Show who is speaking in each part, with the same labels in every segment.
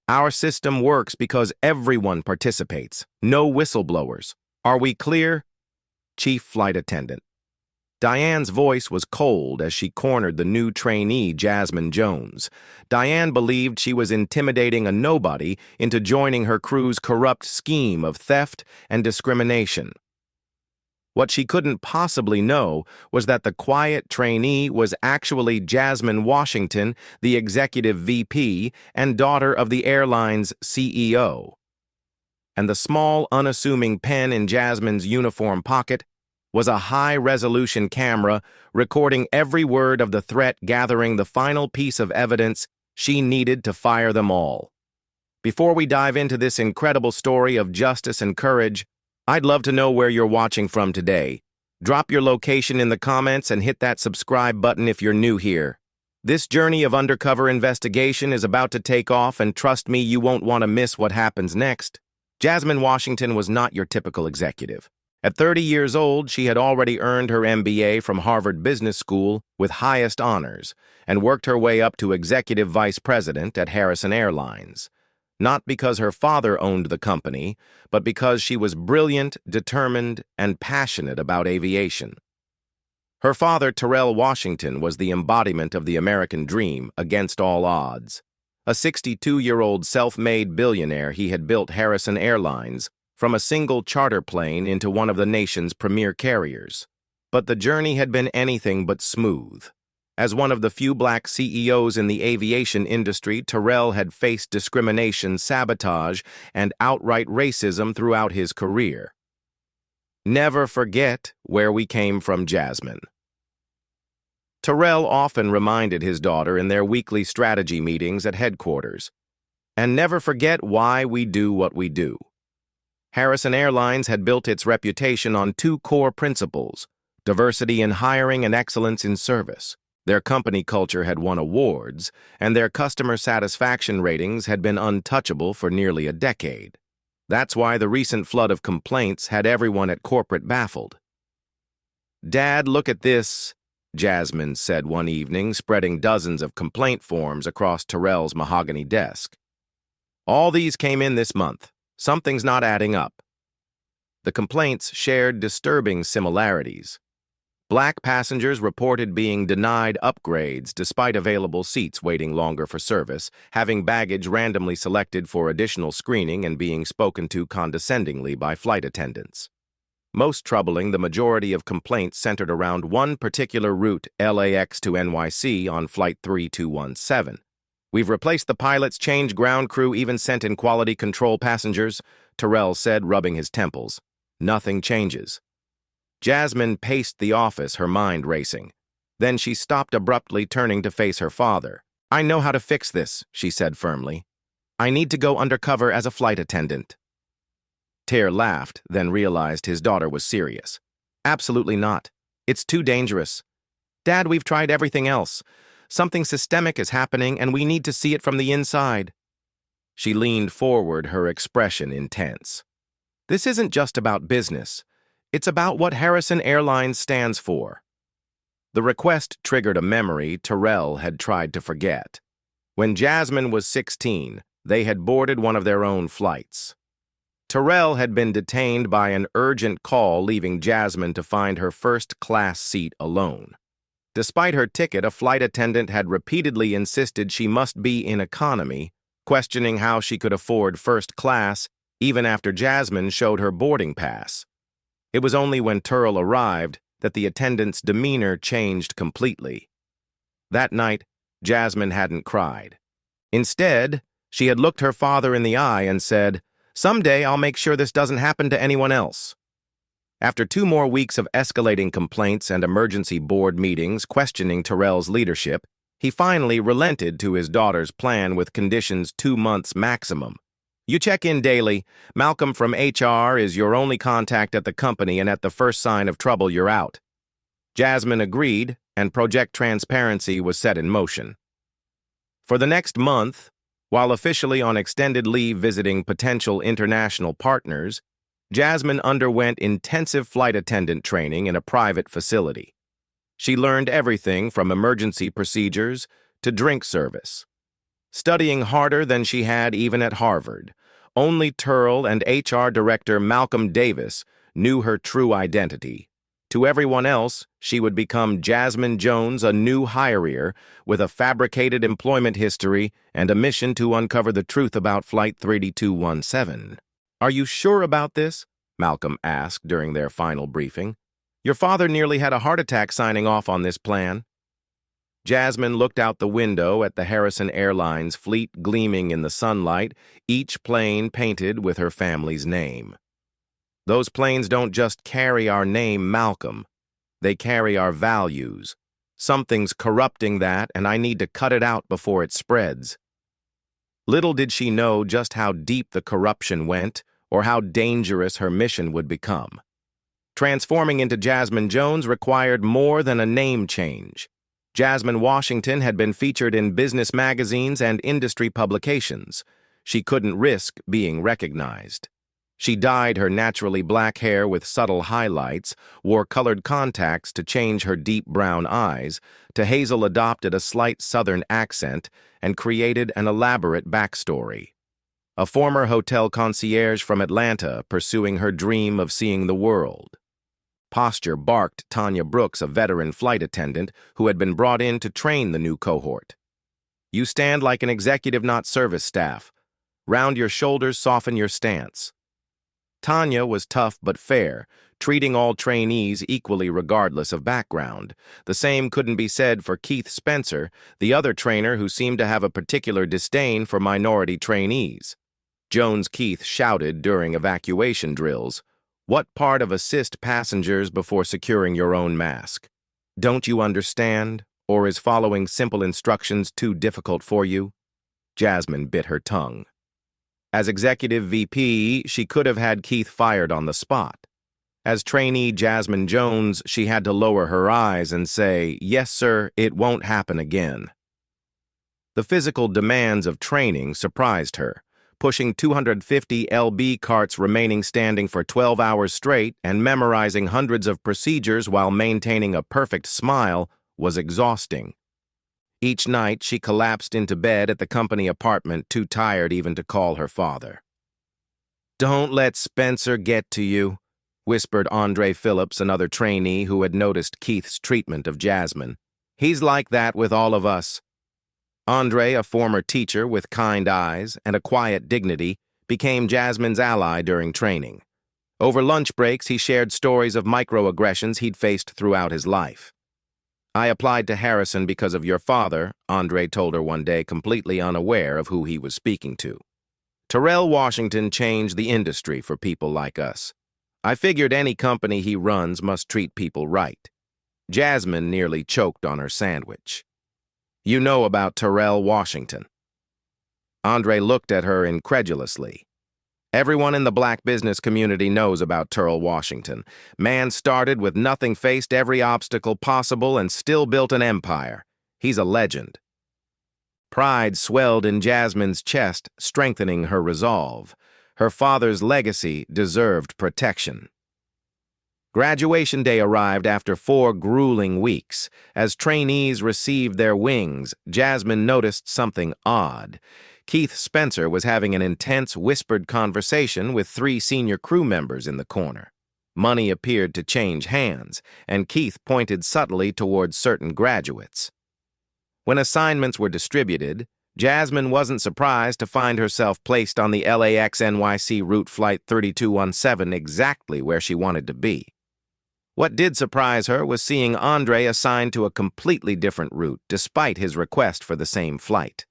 Speaker 1: Our system works because everyone participates. No whistleblowers. Are we clear? Chief Flight Attendant. Diane's voice was cold as she cornered the new trainee, Jasmine Jones. Diane believed she was intimidating a nobody into joining her crew's corrupt scheme of theft and discrimination. What she couldn't possibly know was that the quiet trainee was actually Jasmine Washington, the executive VP and daughter of the airline's CEO. And the small, unassuming pen in Jasmine's uniform pocket was a high-resolution camera recording every word of the threat, gathering the final piece of evidence she needed to fire them all. Before we dive into this incredible story of justice and courage, I'd love to know where you're watching from today. Drop your location in the comments and hit that subscribe button if you're new here. This journey of undercover investigation is about to take off, and trust me, you won't want to miss what happens next. Jasmine Washington was not your typical executive. At 30 years old, she had already earned her MBA from Harvard Business School with highest honors and worked her way up to executive vice president at Harrison Airlines. Not because her father owned the company, but because she was brilliant, determined, and passionate about aviation. Her father, Terrell Washington, was the embodiment of the American dream against all odds. A 62-year-old self-made billionaire, he had built Harrison Airlines from a single charter plane into one of the nation's premier carriers. But the journey had been anything but smooth. As one of the few black CEOs in the aviation industry, Terrell had faced discrimination, sabotage, and outright racism throughout his career. Never forget where we came from, Jasmine. Terrell often reminded his daughter in their weekly strategy meetings at headquarters. And never forget why we do what we do. Harrison Airlines had built its reputation on two core principles: diversity in hiring and excellence in service. Their company culture had won awards, and their customer satisfaction ratings had been untouchable for nearly a decade. That's why the recent flood of complaints had everyone at corporate baffled. "Dad, look at this," Jasmine said one evening, spreading dozens of complaint forms across Terrell's mahogany desk. "All these came in this month. Something's not adding up." The complaints shared disturbing similarities. Black passengers reported being denied upgrades despite available seats, waiting longer for service, having baggage randomly selected for additional screening, and being spoken to condescendingly by flight attendants. Most troubling, the majority of complaints centered around one particular route, LAX to NYC, on Flight 3217. "We've replaced the pilots, changed ground crew, even sent in quality control passengers," Terrell said, rubbing his temples. "Nothing changes." Jasmine paced the office, her mind racing. Then she stopped abruptly, turning to face her father. "I know how to fix this," she said firmly. "I need to go undercover as a flight attendant." Ter laughed, then realized his daughter was serious. "Absolutely not. It's too dangerous. Dad, we've tried everything else. Something systemic is happening, and we need to see it from the inside." She leaned forward, her expression intense. "This isn't just about business. It's about what Harrison Airlines stands for." The request triggered a memory Terrell had tried to forget. When Jasmine was 16, they had boarded one of their own flights. Terrell had been detained by an urgent call, leaving Jasmine to find her first-class seat alone. Despite her ticket, a flight attendant had repeatedly insisted she must be in economy, questioning how she could afford first class even after Jasmine showed her boarding pass. It was only when Terrell arrived that the attendant's demeanor changed completely. That night, Jasmine hadn't cried. Instead, she had looked her father in the eye and said, "Someday I'll make sure this doesn't happen to anyone else." After 2 more weeks of escalating complaints and emergency board meetings questioning Terrell's leadership, he finally relented to his daughter's plan with conditions 2 months maximum. "You check in daily. Malcolm from HR is your only contact at the company, and at the first sign of trouble, you're out." Jasmine agreed, and Project Transparency was set in motion. For the next month, while officially on extended leave visiting potential international partners, Jasmine underwent intensive flight attendant training in a private facility. She learned everything from emergency procedures to drink service. studying harder than she had even at Harvard. Only Turl and HR Director Malcolm Davis knew her true identity. To everyone else, she would become Jasmine Jones, a new hireer with a fabricated employment history and a mission to uncover the truth about Flight 3217. "Are you sure about this?" Malcolm asked during their final briefing. "Your father nearly had a heart attack signing off on this plan." Jasmine looked out the window at the Harrison Airlines fleet gleaming in the sunlight, each plane painted with her family's name. "Those planes don't just carry our name, Malcolm. They carry our values. Something's corrupting that, and I need to cut it out before it spreads." Little did she know just how deep the corruption went, or how dangerous her mission would become. Transforming into Jasmine Jones required more than a name change. Jasmine Washington had been featured in business magazines and industry publications. She couldn't risk being recognized. She dyed her naturally black hair with subtle highlights, wore colored contacts to change her deep brown eyes, to Hazel adopted a slight Southern accent, and created an elaborate backstory. A former hotel concierge from Atlanta pursuing her dream of seeing the world. Posture barked Tanya Brooks, a veteran flight attendant who had been brought in to train the new cohort. "You stand like an executive, not service staff. Round your shoulders, soften your stance." Tanya was tough but fair, treating all trainees equally regardless of background. The same couldn't be said for Keith Spencer, the other trainer who seemed to have a particular disdain for minority trainees. Jones Keith shouted during evacuation drills, "What part of assist passengers before securing your own mask? Don't you understand? Or is following simple instructions too difficult for you?" Jasmine bit her tongue. As executive VP, she could have had Keith fired on the spot. As trainee Jasmine Jones, she had to lower her eyes and say, "Yes, sir, it won't happen again." The physical demands of training surprised her. Pushing 250 lb carts remaining standing for 12 hours straight and memorizing hundreds of procedures while maintaining a perfect smile was exhausting. Each night, she collapsed into bed at the company apartment, too tired even to call her father. "Don't let Spencer get to you," whispered Andre Phillips, another trainee who had noticed Keith's treatment of Jasmine. "He's like that with all of us." Andre, a former teacher with kind eyes and a quiet dignity, became Jasmine's ally during training. Over lunch breaks, he shared stories of microaggressions he'd faced throughout his life. "I applied to Harrison because of your father," Andre told her one day, completely unaware of who he was speaking to. "Terrell Washington changed the industry for people like us. I figured any company he runs must treat people right." Jasmine nearly choked on her sandwich. "You know about Terrell Washington?" Andre looked at her incredulously. "Everyone in the black business community knows about Terrell Washington. Man started with nothing, faced every obstacle possible, and still built an empire. He's a legend." Pride swelled in Jasmine's chest, strengthening her resolve. Her father's legacy deserved protection. Graduation day arrived after 4 grueling weeks. As trainees received their wings, Jasmine noticed something odd. Keith Spencer was having an intense, whispered conversation with 3 senior crew members in the corner. Money appeared to change hands, and Keith pointed subtly towards certain graduates. When assignments were distributed, Jasmine wasn't surprised to find herself placed on the LAX-NYC route Flight 3217, exactly where she wanted to be. What did surprise her was seeing Andre assigned to a completely different route, despite his request for the same flight.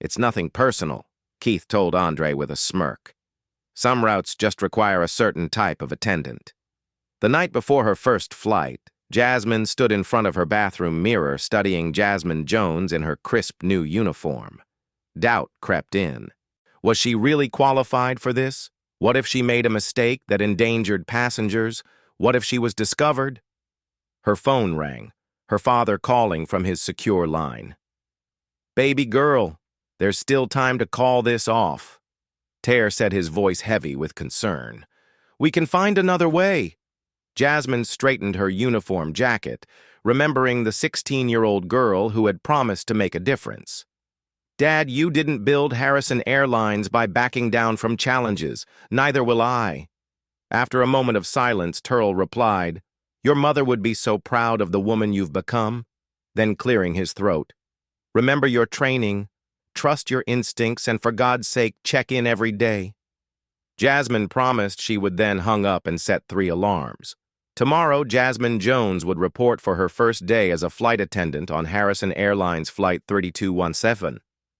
Speaker 1: "It's nothing personal," Keith told Andre with a smirk. "Some routes just require a certain type of attendant." The night before her first flight, Jasmine stood in front of her bathroom mirror studying Jasmine Jones in her crisp new uniform. Doubt crept in. Was she really qualified for this? What if she made a mistake that endangered passengers? What if she was discovered? Her phone rang, her father calling from his secure line. "Baby girl, there's still time to call this off." Tare said, his voice heavy with concern. "We can find another way." Jasmine straightened her uniform jacket, remembering the 16-year-old girl who had promised to make a difference. Dad, you didn't build Harrison Airlines by backing down from challenges. Neither will I. After a moment of silence, Turl replied, Your mother would be so proud of the woman you've become. Then clearing his throat, Remember your training, trust your instincts, and for God's sake, check in every day. Jasmine promised she would then hung up and set 3 alarms. Tomorrow, Jasmine Jones would report for her first day as a flight attendant on Harrison Airlines Flight 3217,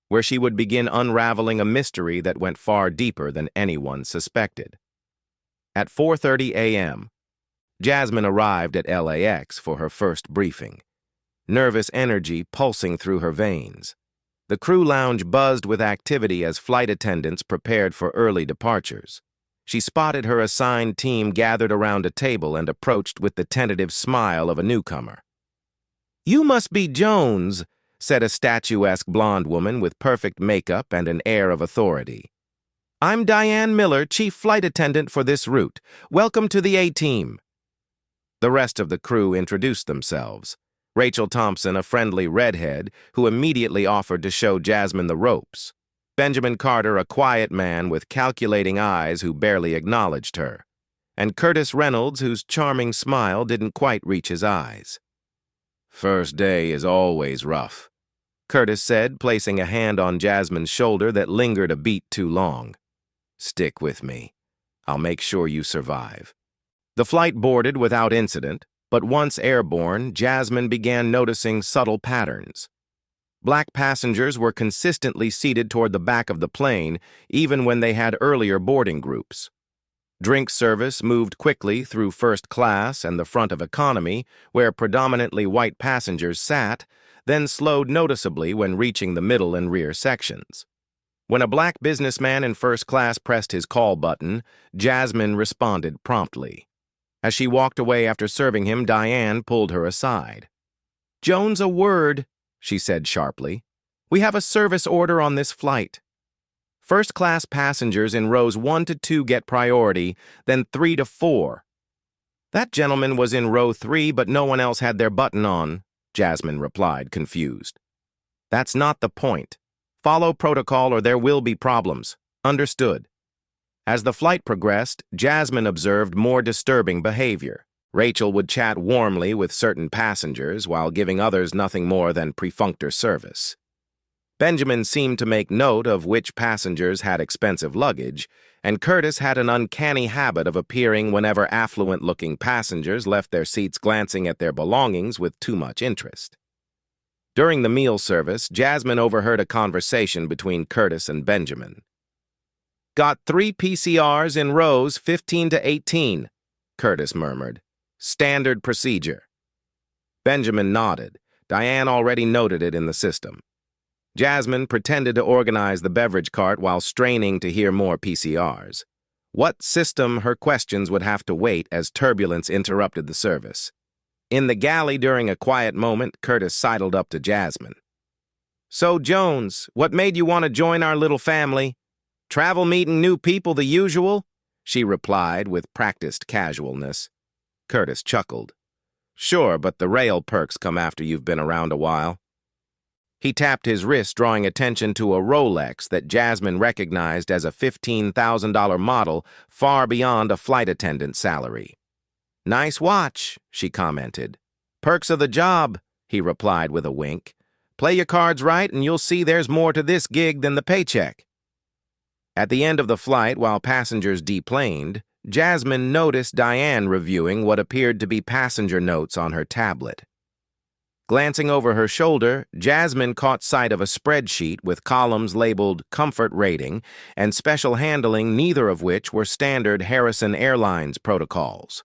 Speaker 1: where she would begin unraveling a mystery that went far deeper than anyone suspected. At 4:30 a.m., Jasmine arrived at LAX for her first briefing, nervous energy pulsing through her veins. The crew lounge buzzed with activity as flight attendants prepared for early departures. She spotted her assigned team gathered around a table and approached with the tentative smile of a newcomer. "You must be Jones," said a statuesque blonde woman with perfect makeup and an air of authority. "I'm Diane Miller, chief flight attendant for this route. Welcome to the A-Team." The rest of the crew introduced themselves. Rachel Thompson, a friendly redhead, who immediately offered to show Jasmine the ropes. Benjamin Carter, a quiet man with calculating eyes who barely acknowledged her. And Curtis Reynolds, whose charming smile didn't quite reach his eyes. "First day is always rough," Curtis said, placing a hand on Jasmine's shoulder that lingered a beat too long. "Stick with me. I'll make sure you survive." The flight boarded without incident, but once airborne, Jasmine began noticing subtle patterns. Black passengers were consistently seated toward the back of the plane, even when they had earlier boarding groups. Drink service moved quickly through first class and the front of economy, where predominantly white passengers sat, then slowed noticeably when reaching the middle and rear sections. When a black businessman in first class pressed his call button, Jasmine responded promptly. As she walked away after serving him, Diane pulled her aside. "Jones, a word," she said sharply. "We have a service order on this flight. First-class passengers in rows 1 to 2 get priority, then 3 to 4. "That gentleman was in row 3, but no one else had their button on," Jasmine replied, confused. "That's not the point. Follow protocol or there will be problems. Understood." As the flight progressed, Jasmine observed more disturbing behavior. Rachel would chat warmly with certain passengers while giving others nothing more than perfunctory service. Benjamin seemed to make note of which passengers had expensive luggage, and Curtis had an uncanny habit of appearing whenever affluent-looking passengers left their seats glancing at their belongings with too much interest. During the meal service, Jasmine overheard a conversation between Curtis and Benjamin. "Got 3 PCRs in rows 15 to 18, Curtis murmured. "Standard procedure." Benjamin nodded. Diane already noted it in the system. Jasmine pretended to organize the beverage cart while straining to hear more PCRs. What system her questions would have to wait as turbulence interrupted the service. In the galley during a quiet moment, Curtis sidled up to Jasmine. "So, Jones, what made you want to join our little family? Travel meeting new people the usual?" she replied with practiced casualness. Curtis chuckled. "Sure, but the rail perks come after you've been around a while." He tapped his wrist, drawing attention to a Rolex that Jasmine recognized as a $15,000 model far beyond a flight attendant's salary. "Nice watch," she commented. "Perks of the job," he replied with a wink. "Play your cards right and you'll see there's more to this gig than the paycheck." At the end of the flight, while passengers deplaned, Jasmine noticed Diane reviewing what appeared to be passenger notes on her tablet. Glancing over her shoulder, Jasmine caught sight of a spreadsheet with columns labeled Comfort Rating and Special Handling, neither of which were standard Harrison Airlines protocols.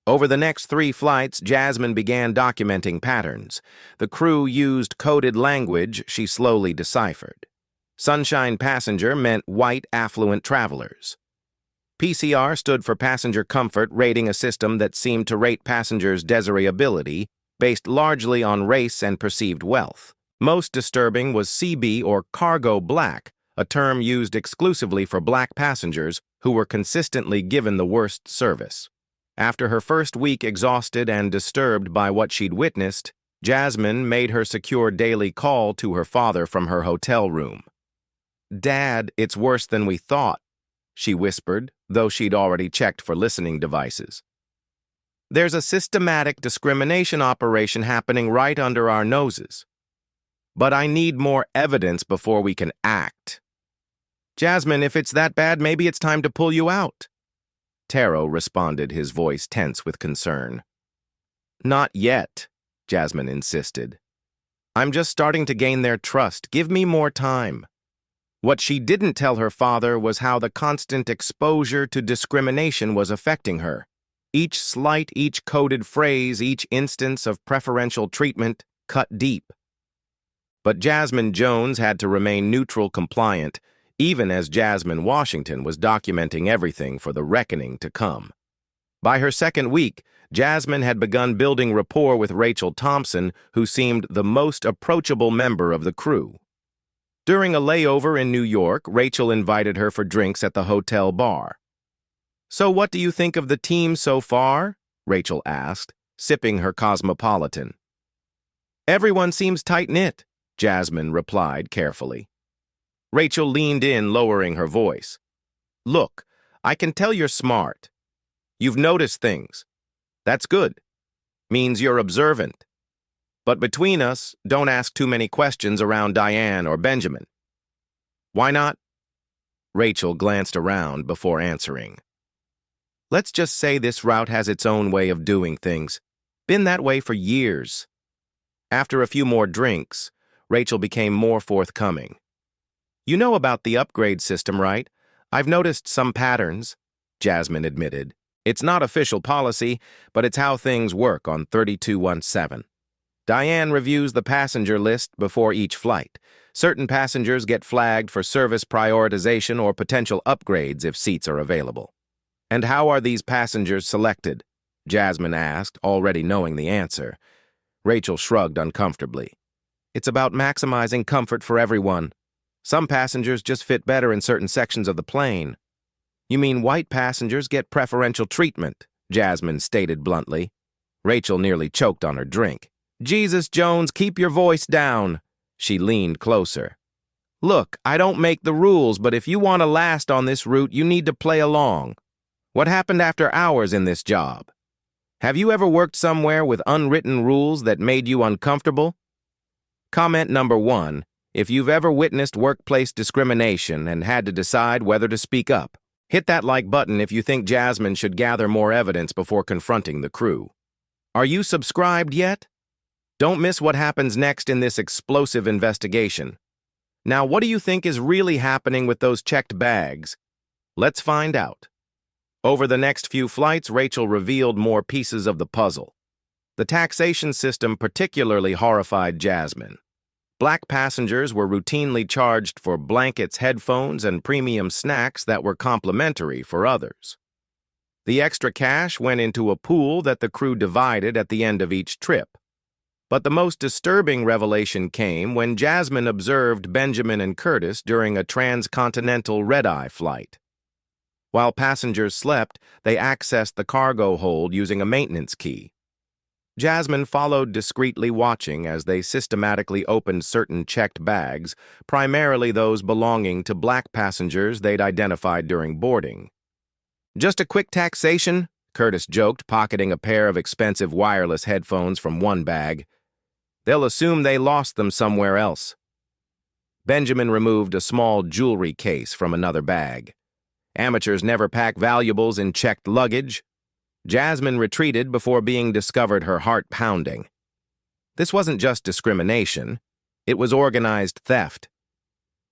Speaker 1: Over the next 3 flights, Jasmine began documenting patterns. The crew used coded language she slowly deciphered. Sunshine passenger meant white, affluent travelers. PCR stood for Passenger Comfort, rating a system that seemed to rate passengers' desirability based largely on race and perceived wealth. Most disturbing was CB or Cargo Black, a term used exclusively for black passengers who were consistently given the worst service. After her first week exhausted and disturbed by what she'd witnessed, Jasmine made her secure daily call to her father from her hotel room. "Dad, it's worse than we thought," she whispered, though she'd already checked for listening devices. "There's a systematic discrimination operation happening right under our noses. But I need more evidence before we can act." "Jasmine, if it's that bad, maybe it's time to pull you out," Taro responded, his voice tense with concern. "Not yet," Jasmine insisted. "I'm just starting to gain their trust. Give me more time." What she didn't tell her father was how the constant exposure to discrimination was affecting her. Each slight, each coded phrase, each instance of preferential treatment cut deep. But Jasmine Jones had to remain neutral compliant, even as Jasmine Washington was documenting everything for the reckoning to come. By her second week, Jasmine had begun building rapport with Rachel Thompson, who seemed the most approachable member of the crew. During a layover in New York, Rachel invited her for drinks at the hotel bar. "So what do you think of the team so far?" Rachel asked, sipping her cosmopolitan. "Everyone seems tight-knit," Jasmine replied carefully. Rachel leaned in, lowering her voice. "Look, I can tell you're smart. You've noticed things. That's good. Means you're observant. But between us, don't ask too many questions around Diane or Benjamin." "Why not?" Rachel glanced around before answering. "Let's just say this route has its own way of doing things. Been that way for years." After a few more drinks, Rachel became more forthcoming. "You know about the upgrade system, right? I've noticed some patterns," Jasmine admitted. "It's not official policy, but it's how things work on 3217. Diane reviews the passenger list before each flight. Certain passengers get flagged for service prioritization or potential upgrades if seats are available." "And how are these passengers selected?" Jasmine asked, already knowing the answer. Rachel shrugged uncomfortably. "It's about maximizing comfort for everyone. Some passengers just fit better in certain sections of the plane." "You mean white passengers get preferential treatment?" Jasmine stated bluntly. Rachel nearly choked on her drink. "Jesus, Jones, keep your voice down." She leaned closer. "Look, I don't make the rules, but if you want to last on this route, you need to play along. What happened after hours in this job? Have you ever worked somewhere with unwritten rules that made you uncomfortable? Comment number 1, if you've ever witnessed workplace discrimination and had to decide whether to speak up. Hit that like button if you think Jasmine should gather more evidence before confronting the crew. Are you subscribed yet? Don't miss what happens next in this explosive investigation. Now, what do you think is really happening with those checked bags? Let's find out. Over the next few flights, Rachel revealed more pieces of the puzzle. The taxation system particularly horrified Jasmine. Black passengers were routinely charged for blankets, headphones, and premium snacks that were complimentary for others. The extra cash went into a pool that the crew divided at the end of each trip. But the most disturbing revelation came when Jasmine observed Benjamin and Curtis during a transcontinental red-eye flight. While passengers slept, they accessed the cargo hold using a maintenance key. Jasmine followed discreetly, watching as they systematically opened certain checked bags, primarily those belonging to black passengers they'd identified during boarding. "Just a quick taxation," Curtis joked, pocketing a pair of expensive wireless headphones from one bag. "They'll assume they lost them somewhere else." Benjamin removed a small jewelry case from another bag. Amateurs never pack valuables in checked luggage. Jasmine retreated before being discovered, her heart pounding. This wasn't just discrimination. It was organized theft.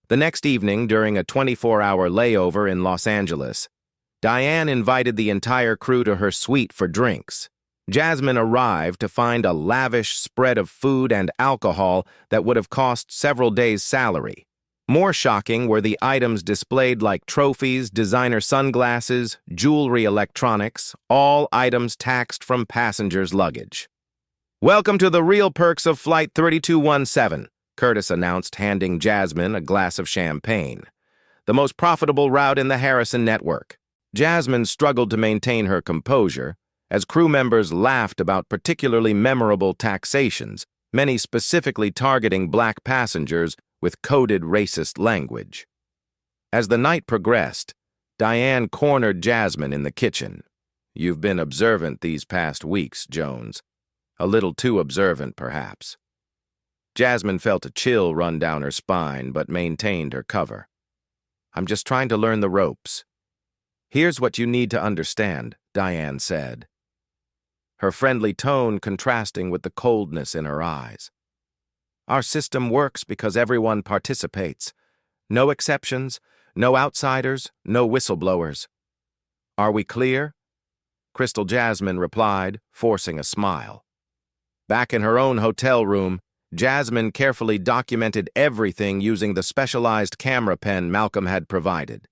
Speaker 1: The next evening, during a 24-hour layover in Los Angeles, Diane invited the entire crew to her suite for drinks. Jasmine arrived to find a lavish spread of food and alcohol that would have cost several days' salary. More shocking were the items displayed like trophies, designer sunglasses, jewelry, electronics, all items taxed from passengers' luggage. "Welcome to the real perks of Flight 3217, Curtis announced, handing Jasmine a glass of champagne. "The most profitable route in the Harrison network." Jasmine struggled to maintain her composure as crew members laughed about particularly memorable taxations, many specifically targeting black passengers with coded racist language. As the night progressed, Diane cornered Jasmine in the kitchen. "You've been observant these past weeks, Jones. A little too observant, perhaps." Jasmine felt a chill run down her spine, but maintained her cover. "I'm just trying to learn the ropes." "Here's what you need to understand," Diane said, her friendly tone contrasting with the coldness in her eyes. "Our system works because everyone participates. No exceptions, no outsiders, no whistleblowers. Are we clear?" Crystal Jasmine replied, forcing a smile. Back in her own hotel room, Jasmine carefully documented everything using the specialized camera pen Malcolm had provided.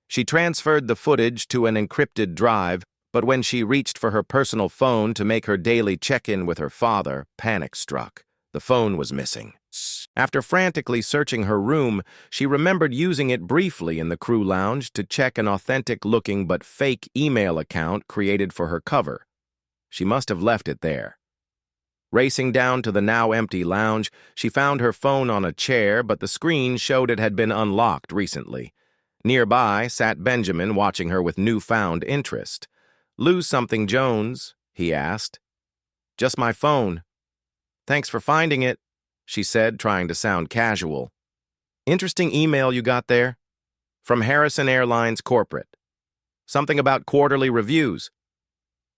Speaker 1: She transferred the footage to an encrypted drive, but when she reached for her personal phone to make her daily check-in with her father, panic struck. The phone was missing. After frantically searching her room, she remembered using it briefly in the crew lounge to check an authentic-looking but fake email account created for her cover. She must have left it there. Racing down to the now-empty lounge, she found her phone on a chair, but the screen showed it had been unlocked recently. Nearby sat Benjamin, watching her with newfound interest. "Lose something, Jones?" he asked. "Just my phone." "Thanks for finding it," she said, trying to sound casual. "Interesting email you got there. From Harrison Airlines Corporate. Something about quarterly reviews."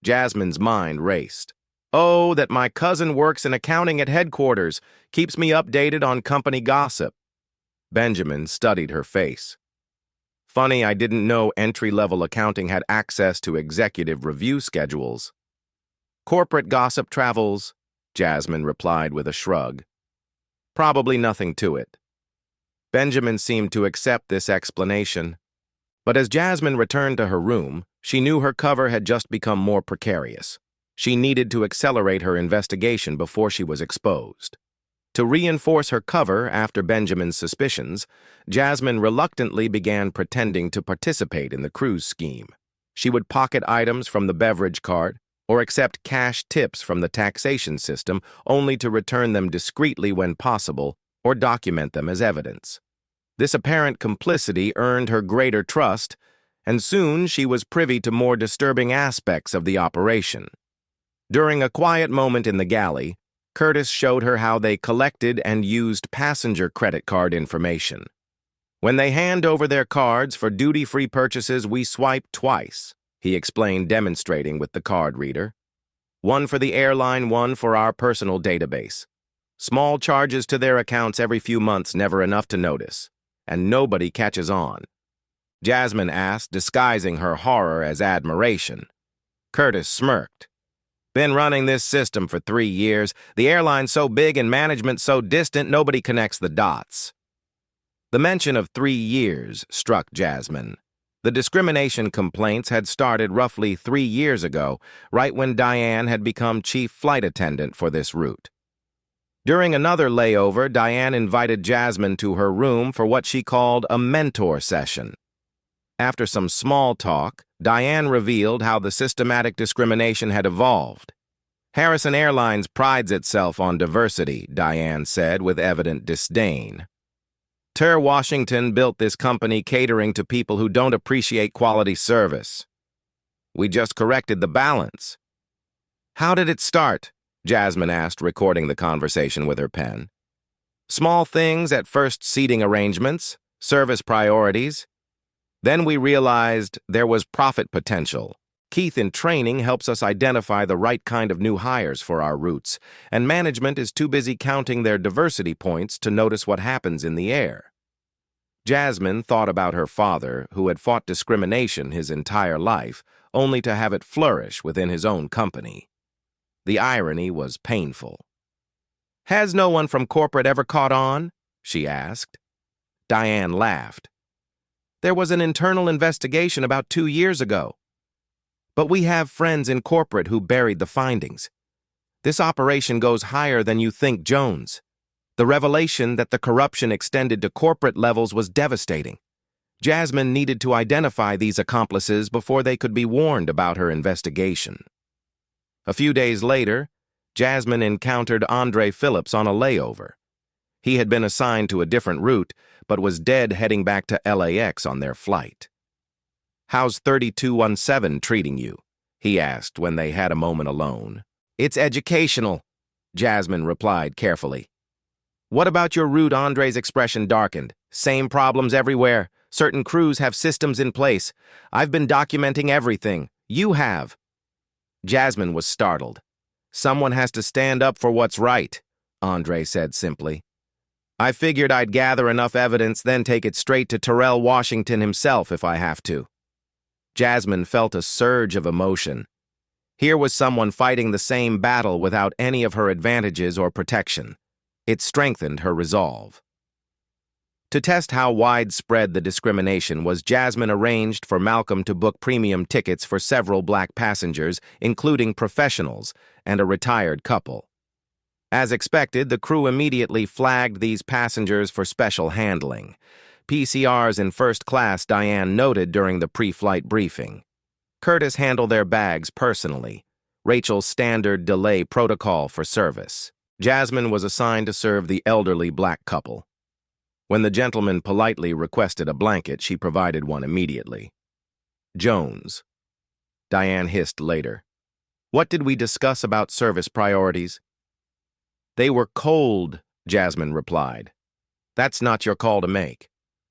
Speaker 1: Jasmine's mind raced. "Oh, that my cousin works in accounting at headquarters, keeps me updated on company gossip." Benjamin studied her face. "Funny, I didn't know entry-level accounting had access to executive review schedules." "Corporate gossip travels," Jasmine replied with a shrug. "Probably nothing to it." Benjamin seemed to accept this explanation. But as Jasmine returned to her room, she knew her cover had just become more precarious. She needed to accelerate her investigation before she was exposed. To reinforce her cover after Benjamin's suspicions, Jasmine reluctantly began pretending to participate in the crew's scheme. She would pocket items from the beverage cart or accept cash tips from the taxation system only to return them discreetly when possible or document them as evidence. This apparent complicity earned her greater trust, and soon she was privy to more disturbing aspects of the operation. During a quiet moment in the galley, Curtis showed her how they collected and used passenger credit card information. "When they hand over their cards for duty-free purchases, we swipe twice," he explained, demonstrating with the card reader. "One for the airline, one for our personal database. Small charges to their accounts every few months, never enough to notice. And nobody catches on." Jasmine asked, disguising her horror as admiration. Curtis smirked. "Been running this system for 3 years. The airline's so big and management so distant, nobody connects the dots." The mention of 3 years struck Jasmine. The discrimination complaints had started roughly 3 years ago, right when Diane had become chief flight attendant for this route. During another layover, Diane invited Jasmine to her room for what she called a mentor session. After some small talk, Diane revealed how the systematic discrimination had evolved. "Harrison Airlines prides itself on diversity," Diane said with evident disdain. "Ter Washington built this company catering to people who don't appreciate quality service. We just corrected the balance." "How did it start?" Jasmine asked, recording the conversation with her pen. "Small things at first, seating arrangements, service priorities. Then we realized there was profit potential. Keith in training helps us identify the right kind of new hires for our routes, and management is too busy counting their diversity points to notice what happens in the air." Jasmine thought about her father, who had fought discrimination his entire life, only to have it flourish within his own company. The irony was painful. "Has no one from corporate ever caught on?" she asked. Diane laughed. "There was an internal investigation about 2 years ago. But we have friends in corporate who buried the findings. This operation goes higher than you think, Jones. The revelation that the corruption extended to corporate levels was devastating. Jasmine needed to identify these accomplices before they could be warned about her investigation." A few days later, Jasmine encountered Andre Phillips on a layover. He had been assigned to a different route, but was dead heading back to LAX on their flight. "How's 3217 treating you?" he asked when they had a moment alone. "It's educational," Jasmine replied carefully. "What about your route?" Andre's expression darkened. "Same problems everywhere. Certain crews have systems in place. I've been documenting everything. You have." Jasmine was startled. "Someone has to stand up for what's right," Andre said simply. "I figured I'd gather enough evidence, then take it straight to Terrell Washington himself if I have to." Jasmine felt a surge of emotion. Here was someone fighting the same battle without any of her advantages or protection. It strengthened her resolve. To test how widespread the discrimination was, Jasmine arranged for Malcolm to book premium tickets for several black passengers, including professionals and a retired couple. As expected, the crew immediately flagged these passengers for special handling. PCRs in first class, Diane noted during the pre-flight briefing. Curtis handled their bags personally, Rachel's standard delay protocol for service. Jasmine was assigned to serve the elderly black couple. When the gentleman politely requested a blanket, she provided one immediately. "Jones," Diane hissed later. "What did we discuss about service priorities?" "They were cold," Jasmine replied. "That's not your call to make.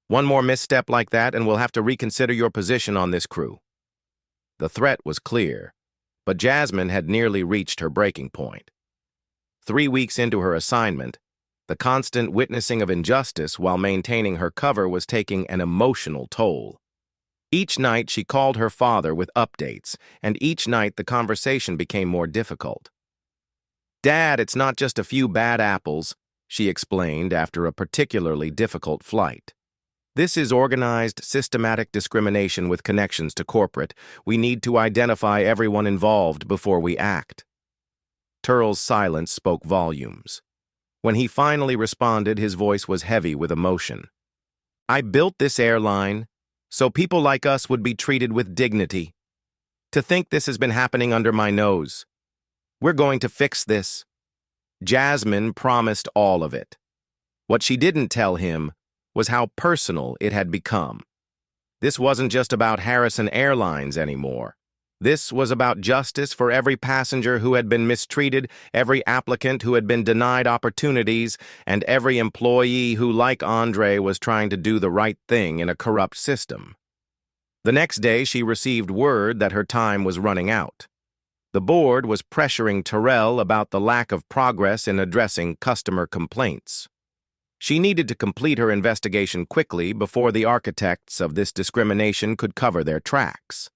Speaker 1: One more misstep like that and we'll have to reconsider your position on this crew." The threat was clear, but Jasmine had nearly reached her breaking point. 3 weeks into her assignment, the constant witnessing of injustice while maintaining her cover was taking an emotional toll. Each night she called her father with updates, and each night the conversation became more difficult. "Dad, it's not just a few bad apples," she explained after a particularly difficult flight. "This is organized, systematic discrimination with connections to corporate. We need to identify everyone involved before we act." Turl's silence spoke volumes. When he finally responded, his voice was heavy with emotion. "I built this airline so people like us would be treated with dignity. To think this has been happening under my nose. We're going to fix this." Jasmine promised all of it. What she didn't tell him was how personal it had become. This wasn't just about Harrison Airlines anymore. This was about justice for every passenger who had been mistreated, every applicant who had been denied opportunities, and every employee who, like Andre, was trying to do the right thing in a corrupt system. The next day, she received word that her time was running out. The board was pressuring Terrell about the lack of progress in addressing customer complaints. She needed to complete her investigation quickly before the architects of this discrimination could cover their tracks.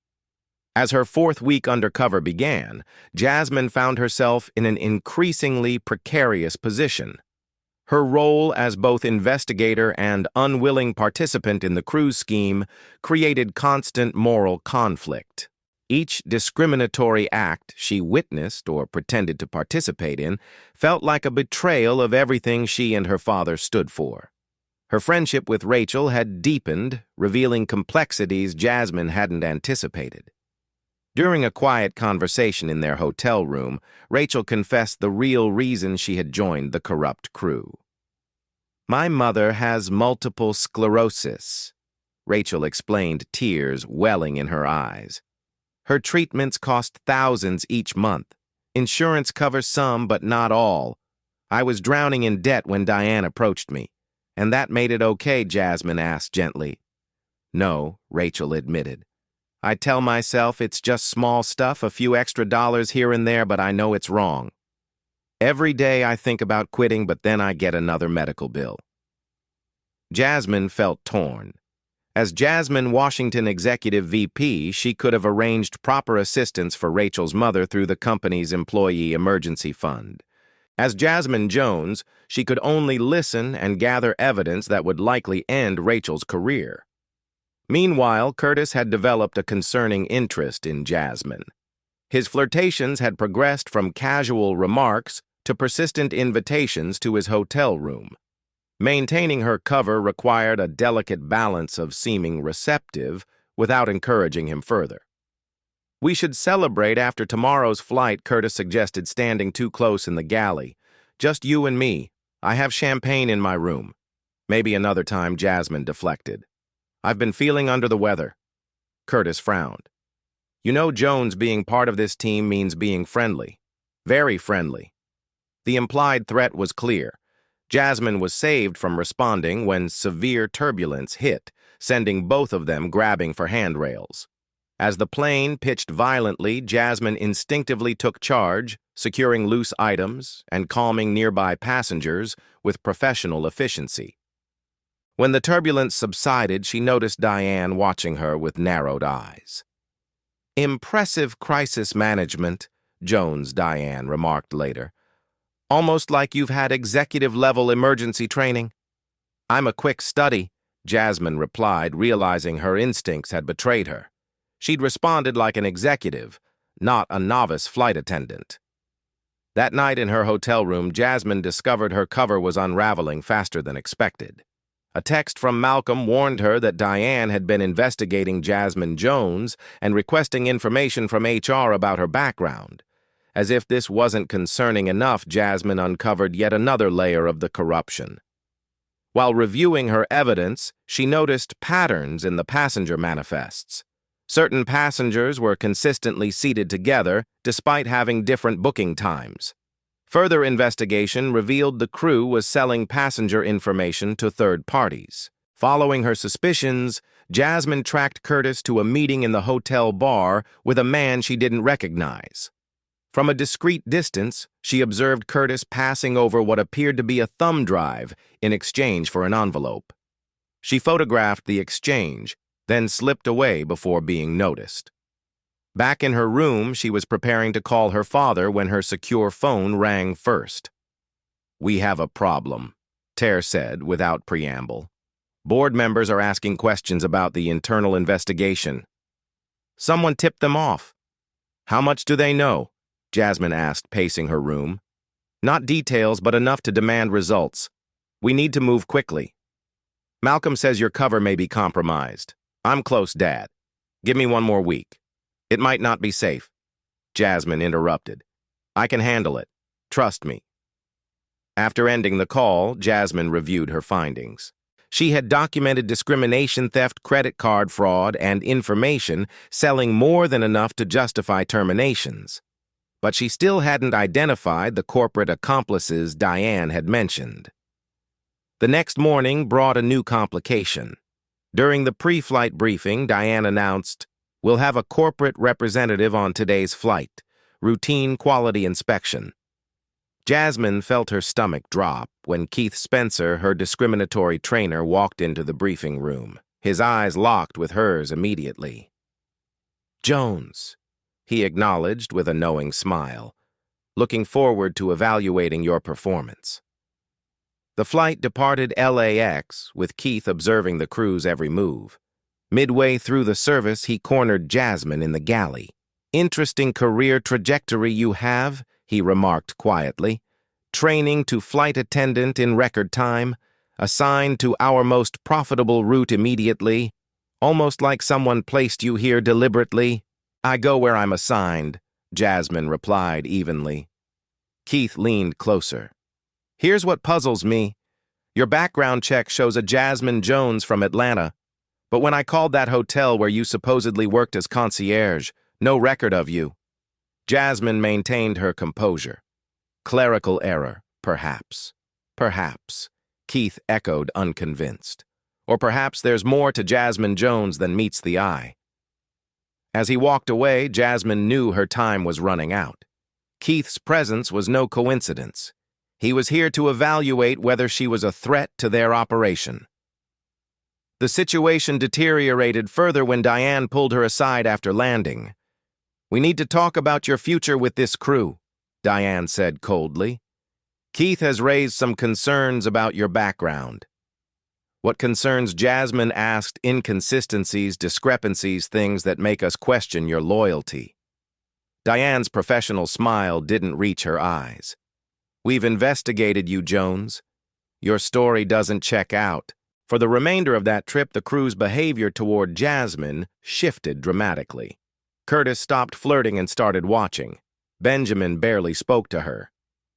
Speaker 1: As her 4th week undercover began, Jasmine found herself in an increasingly precarious position. Her role as both investigator and unwilling participant in the cruise scheme created constant moral conflict. Each discriminatory act she witnessed or pretended to participate in felt like a betrayal of everything she and her father stood for. Her friendship with Rachel had deepened, revealing complexities Jasmine hadn't anticipated. During a quiet conversation in their hotel room, Rachel confessed the real reason she had joined the corrupt crew. "My mother has multiple sclerosis," Rachel explained, tears welling in her eyes. "Her treatments cost thousands each month. Insurance covers some, but not all. I was drowning in debt when Diane approached me. And that made it okay?" Jasmine asked gently. "No," Rachel admitted. "I tell myself it's just small stuff, a few extra dollars here and there, but I know it's wrong. Every day I think about quitting, but then I get another medical bill." Jasmine felt torn. As Jasmine Washington Executive VP, she could have arranged proper assistance for Rachel's mother through the company's Employee Emergency Fund. As Jasmine Jones, she could only listen and gather evidence that would likely end Rachel's career. Meanwhile, Curtis had developed a concerning interest in Jasmine. His flirtations had progressed from casual remarks to persistent invitations to his hotel room. Maintaining her cover required a delicate balance of seeming receptive without encouraging him further. We should celebrate after tomorrow's flight, Curtis suggested, standing too close in the galley. Just you and me. I have champagne in my room. Maybe another time, Jasmine deflected. I've been feeling under the weather. Curtis frowned. You know, Jones being part of this team means being friendly. Very friendly. The implied threat was clear. Jasmine was saved from responding when severe turbulence hit, sending both of them grabbing for handrails. As the plane pitched violently, Jasmine instinctively took charge, securing loose items and calming nearby passengers with professional efficiency. When the turbulence subsided, she noticed Diane watching her with narrowed eyes. Impressive crisis management, Diane remarked later. Almost like you've had executive-level emergency training. I'm a quick study, Jasmine replied, realizing her instincts had betrayed her. She'd responded like an executive, not a novice flight attendant. That night in her hotel room, Jasmine discovered her cover was unraveling faster than expected. A text from Malcolm warned her that Diane had been investigating Jasmine Jones and requesting information from HR about her background. As if this wasn't concerning enough, Jasmine uncovered yet another layer of the corruption. While reviewing her evidence, she noticed patterns in the passenger manifests. Certain passengers were consistently seated together, despite having different booking times. Further investigation revealed the crew was selling passenger information to third parties. Following her suspicions, Jasmine tracked Curtis to a meeting in the hotel bar with a man she didn't recognize. From a discreet distance, she observed Curtis passing over what appeared to be a thumb drive in exchange for an envelope. She photographed the exchange, then slipped away before being noticed. Back in her room, she was preparing to call her father when her secure phone rang first. "We have a problem," Ter said without preamble. "Board members are asking questions about the internal investigation." "Someone tipped them off." "How much do they know?" Jasmine asked, pacing her room. "Not details, but enough to demand results. We need to move quickly." "Malcolm says your cover may be compromised. I'm close, Dad. Give me one more week. It might not be safe." Jasmine interrupted. "I can handle it. Trust me." After ending the call, Jasmine reviewed her findings. She had documented discrimination, theft, credit card fraud, and information selling more than enough to justify terminations. But she still hadn't identified the corporate accomplices Diane had mentioned. The next morning brought a new complication. During the pre-flight briefing, Diane announced, "We'll have a corporate representative on today's flight. Routine quality inspection." Jasmine felt her stomach drop when Keith Spencer, her discriminatory trainer, walked into the briefing room. His eyes locked with hers immediately. "Jones," he acknowledged with a knowing smile, "looking forward to evaluating your performance." The flight departed LAX, with Keith observing the crew's every move. Midway through the service, he cornered Jasmine in the galley. "Interesting career trajectory you have," he remarked quietly. "Training to flight attendant in record time, assigned to our most profitable route immediately, almost like someone placed you here deliberately." "I go where I'm assigned," Jasmine replied evenly. Keith leaned closer. "Here's what puzzles me. Your background check shows a Jasmine Jones from Atlanta, but when I called that hotel where you supposedly worked as concierge, no record of you." Jasmine maintained her composure. "Clerical error, perhaps." "Perhaps," Keith echoed, unconvinced. "Or perhaps there's more to Jasmine Jones than meets the eye." As he walked away, Jasmine knew her time was running out. Keith's presence was no coincidence. He was here to evaluate whether she was a threat to their operation. The situation deteriorated further when Diane pulled her aside after landing. "We need to talk about your future with this crew," Diane said coldly. "Keith has raised some concerns about your background." What concerns Jasmine asked: inconsistencies, discrepancies, things that make us question your loyalty. Diane's professional smile didn't reach her eyes. "We've investigated you, Jones. Your story doesn't check out." For the remainder of that trip, the crew's behavior toward Jasmine shifted dramatically. Curtis stopped flirting and started watching. Benjamin barely spoke to her.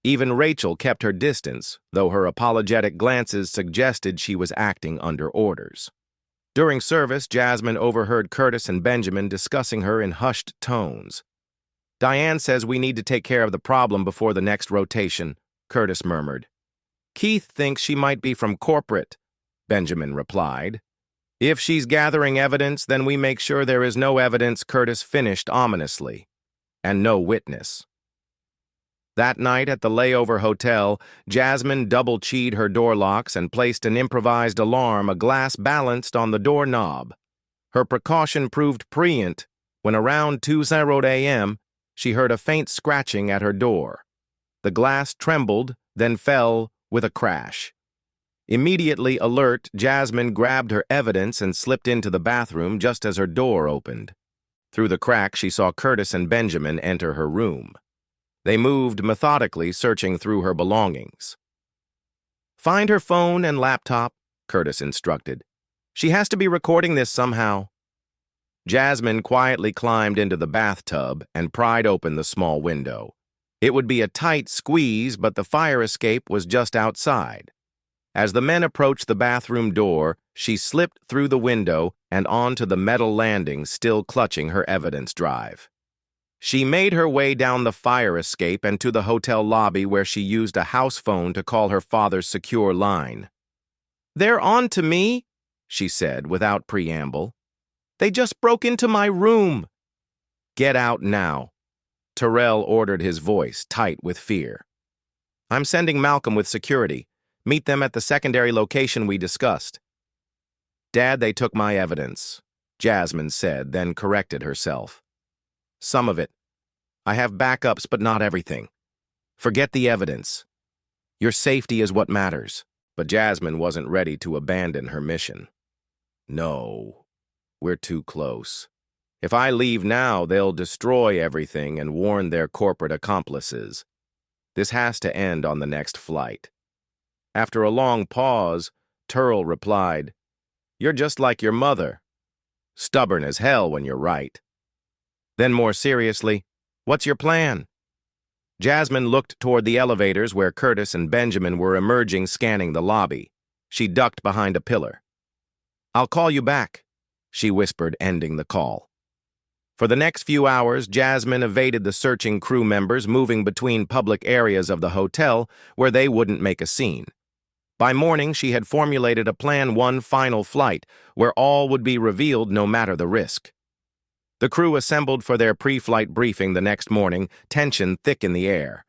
Speaker 1: Even Rachel kept her distance, though her apologetic glances suggested she was acting under orders. During service, Jasmine overheard Curtis and Benjamin discussing her in hushed tones. "Diane says we need to take care of the problem before the next rotation," Curtis murmured. "Keith thinks she might be from corporate," Benjamin replied. "If she's gathering evidence, then we make sure there is no evidence," Curtis finished ominously. "And no witness." That night at the layover hotel, Jasmine double-keyed her door locks and placed an improvised alarm, a glass balanced on the doorknob. Her precaution proved prescient when around 2:00 a.m., she heard a faint scratching at her door. The glass trembled, then fell with a crash. Immediately alert, Jasmine grabbed her evidence and slipped into the bathroom just as her door opened. Through the crack, she saw Curtis and Benjamin enter her room. They moved methodically, searching through her belongings. "Find her phone and laptop," Curtis instructed. "She has to be recording this somehow." Jasmine quietly climbed into the bathtub and pried open the small window. It would be a tight squeeze, but the fire escape was just outside. As the men approached the bathroom door, she slipped through the window and onto the metal landing, still clutching her evidence drive. She made her way down the fire escape and to the hotel lobby, where she used a house phone to call her father's secure line. "They're on to me," she said without preamble. "They just broke into my room." "Get out now," Terrell ordered, his voice tight with fear. "I'm sending Malcolm with security. Meet them at the secondary location we discussed." "Dad, they took my evidence," Jasmine said, then corrected herself. "Some of it. I have backups, but not everything. Forget the evidence. Your safety is what matters." But Jasmine wasn't ready to abandon her mission. "No, we're too close. If I leave now, they'll destroy everything and warn their corporate accomplices. This has to end on the next flight." After a long pause, Turl replied, "You're just like your mother. Stubborn as hell when you're right." Then more seriously, "What's your plan?" Jasmine looked toward the elevators where Curtis and Benjamin were emerging, scanning the lobby. She ducked behind a pillar. "I'll call you back," she whispered, ending the call. For the next few hours, Jasmine evaded the searching crew members, moving between public areas of the hotel where they wouldn't make a scene. By morning, she had formulated a plan: one final flight, where all would be revealed no matter the risk. The crew assembled for their pre-flight briefing the next morning, tension thick in the air.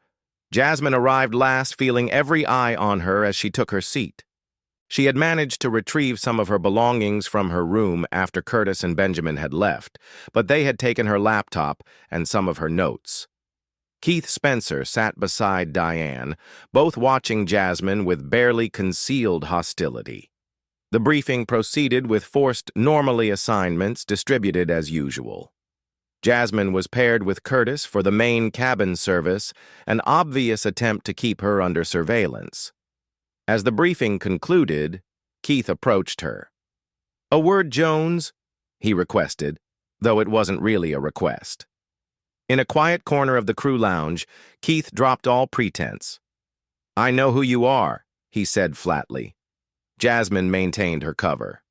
Speaker 1: Jasmine arrived last, feeling every eye on her as she took her seat. She had managed to retrieve some of her belongings from her room after Curtis and Benjamin had left, but they had taken her laptop and some of her notes. Keith Spencer sat beside Diane, both watching Jasmine with barely concealed hostility. The briefing proceeded with forced normally assignments distributed as usual. Jasmine was paired with Curtis for the main cabin service, an obvious attempt to keep her under surveillance. As the briefing concluded, Keith approached her. "A word, Jones," he requested, though it wasn't really a request. In a quiet corner of the crew lounge, Keith dropped all pretense. "I know who you are," he said flatly. Jasmine maintained her cover.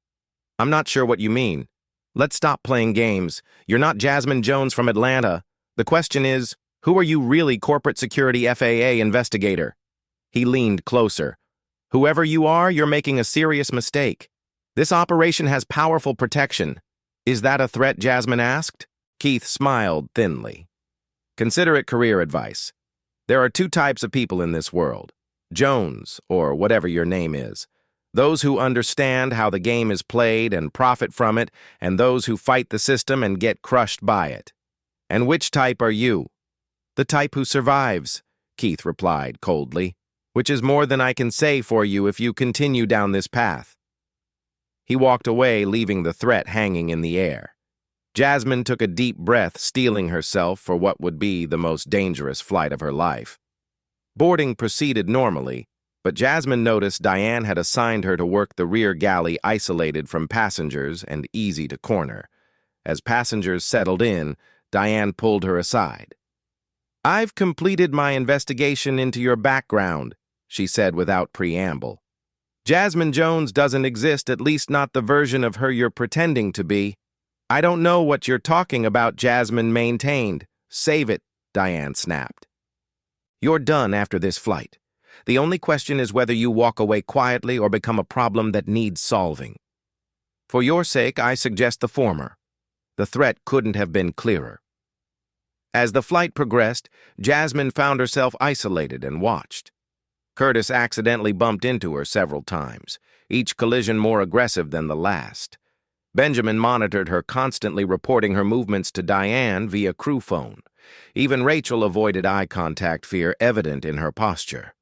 Speaker 1: "I'm not sure what you mean. Let's stop playing games. You're not Jasmine Jones from Atlanta. The question is, who are you really, corporate security FAA investigator?" He leaned closer. "Whoever you are, you're making a serious mistake. This operation has powerful protection." "Is that a threat?" Jasmine asked. Keith smiled thinly. "Consider it career advice. There are two types of people in this world. Jones, or whatever your name is. Those who understand how the game is played and profit from it, and those who fight the system and get crushed by it. And which type are you?" "The type who survives," Keith replied coldly, "which is more than I can say for you if you continue down this path." He walked away, leaving the threat hanging in the air. Jasmine took a deep breath, steeling herself for what would be the most dangerous flight of her life. Boarding proceeded normally, but Jasmine noticed Diane had assigned her to work the rear galley, isolated from passengers and easy to corner. As passengers settled in, Diane pulled her aside. "I've completed my investigation into your background," she said without preamble. "Jasmine Jones doesn't exist, at least not the version of her you're pretending to be." "I don't know what you're talking about," Jasmine maintained. "Save it," Diane snapped. "You're done after this flight. The only question is whether you walk away quietly or become a problem that needs solving. For your sake, I suggest the former. The threat couldn't have been clearer." As the flight progressed, Jasmine found herself isolated and watched. Curtis accidentally bumped into her several times, each collision more aggressive than the last. Benjamin monitored her, constantly reporting her movements to Diane via crew phone. Even Rachel avoided eye contact, fear evident in her posture.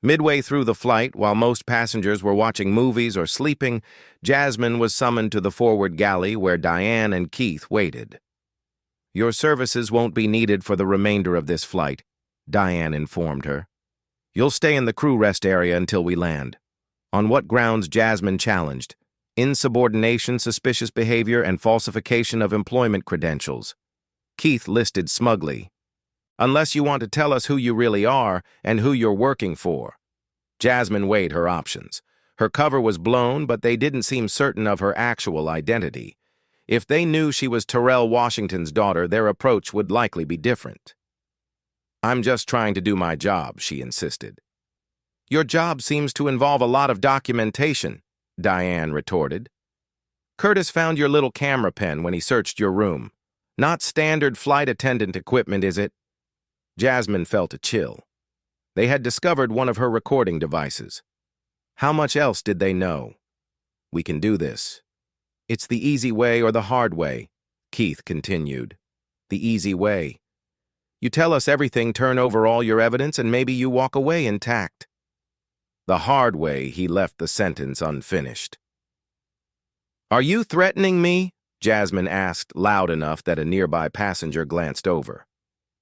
Speaker 1: Midway through the flight, while most passengers were watching movies or sleeping, Jasmine was summoned to the forward galley where Diane and Keith waited. "Your services won't be needed for the remainder of this flight," Diane informed her. "You'll stay in the crew rest area until we land." On what grounds? Jasmine challenged. "Insubordination, suspicious behavior, and falsification of employment credentials." Keith listed smugly. "Unless you want to tell us who you really are and who you're working for." Jasmine weighed her options. Her cover was blown, but they didn't seem certain of her actual identity. If they knew she was Terrell Washington's daughter, their approach would likely be different. "I'm just trying to do my job," she insisted. "Your job seems to involve a lot of documentation," Diane retorted. "Curtis found your little camera pen when he searched your room. Not standard flight attendant equipment, is it?" Jasmine felt a chill. They had discovered one of her recording devices. How much else did they know? "We can do this. It's the easy way or the hard way," Keith continued. "The easy way. You tell us everything, turn over all your evidence, and maybe you walk away intact." "The hard way," he left the sentence unfinished. "Are you threatening me?" Jasmine asked, loud enough that a nearby passenger glanced over.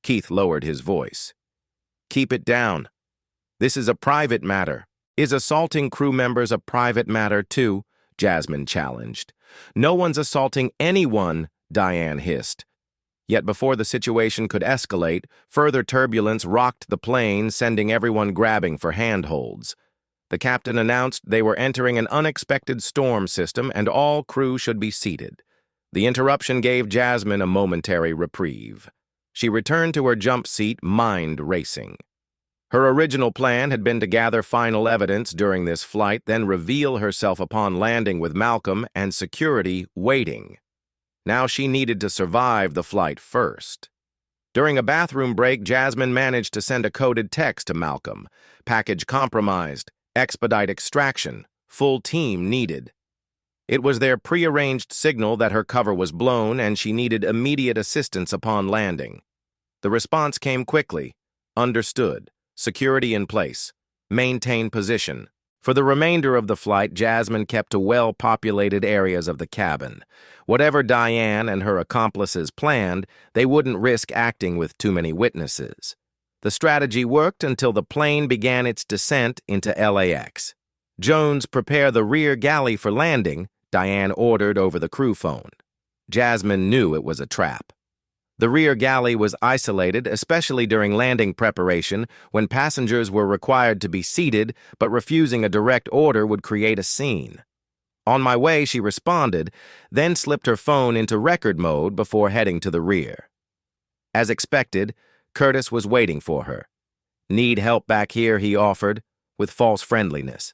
Speaker 1: Keith lowered his voice. "Keep it down. This is a private matter." "Is assaulting crew members a private matter too?" Jasmine challenged. "No one's assaulting anyone," Diane hissed. Yet before the situation could escalate, further turbulence rocked the plane, sending everyone grabbing for handholds. The captain announced they were entering an unexpected storm system and all crew should be seated. The interruption gave Jasmine a momentary reprieve. She returned to her jump seat, mind racing. Her original plan had been to gather final evidence during this flight, then reveal herself upon landing with Malcolm and security waiting. Now she needed to survive the flight first. During a bathroom break, Jasmine managed to send a coded text to Malcolm. "Package compromised. Expedite extraction. Full team needed." It was their prearranged signal that her cover was blown and she needed immediate assistance upon landing. The response came quickly. "Understood. Security in place. Maintain position." For the remainder of the flight, Jasmine kept to well-populated areas of the cabin. Whatever Diane and her accomplices planned, they wouldn't risk acting with too many witnesses. The strategy worked until the plane began its descent into LAX. "Jones, prepare the rear galley for landing," Diane ordered over the crew phone. Jasmine knew it was a trap. The rear galley was isolated, especially during landing preparation, when passengers were required to be seated, but refusing a direct order would create a scene. "On my way," she responded, then slipped her phone into record mode before heading to the rear. As expected, Curtis was waiting for her. "Need help back here?" he offered, with false friendliness.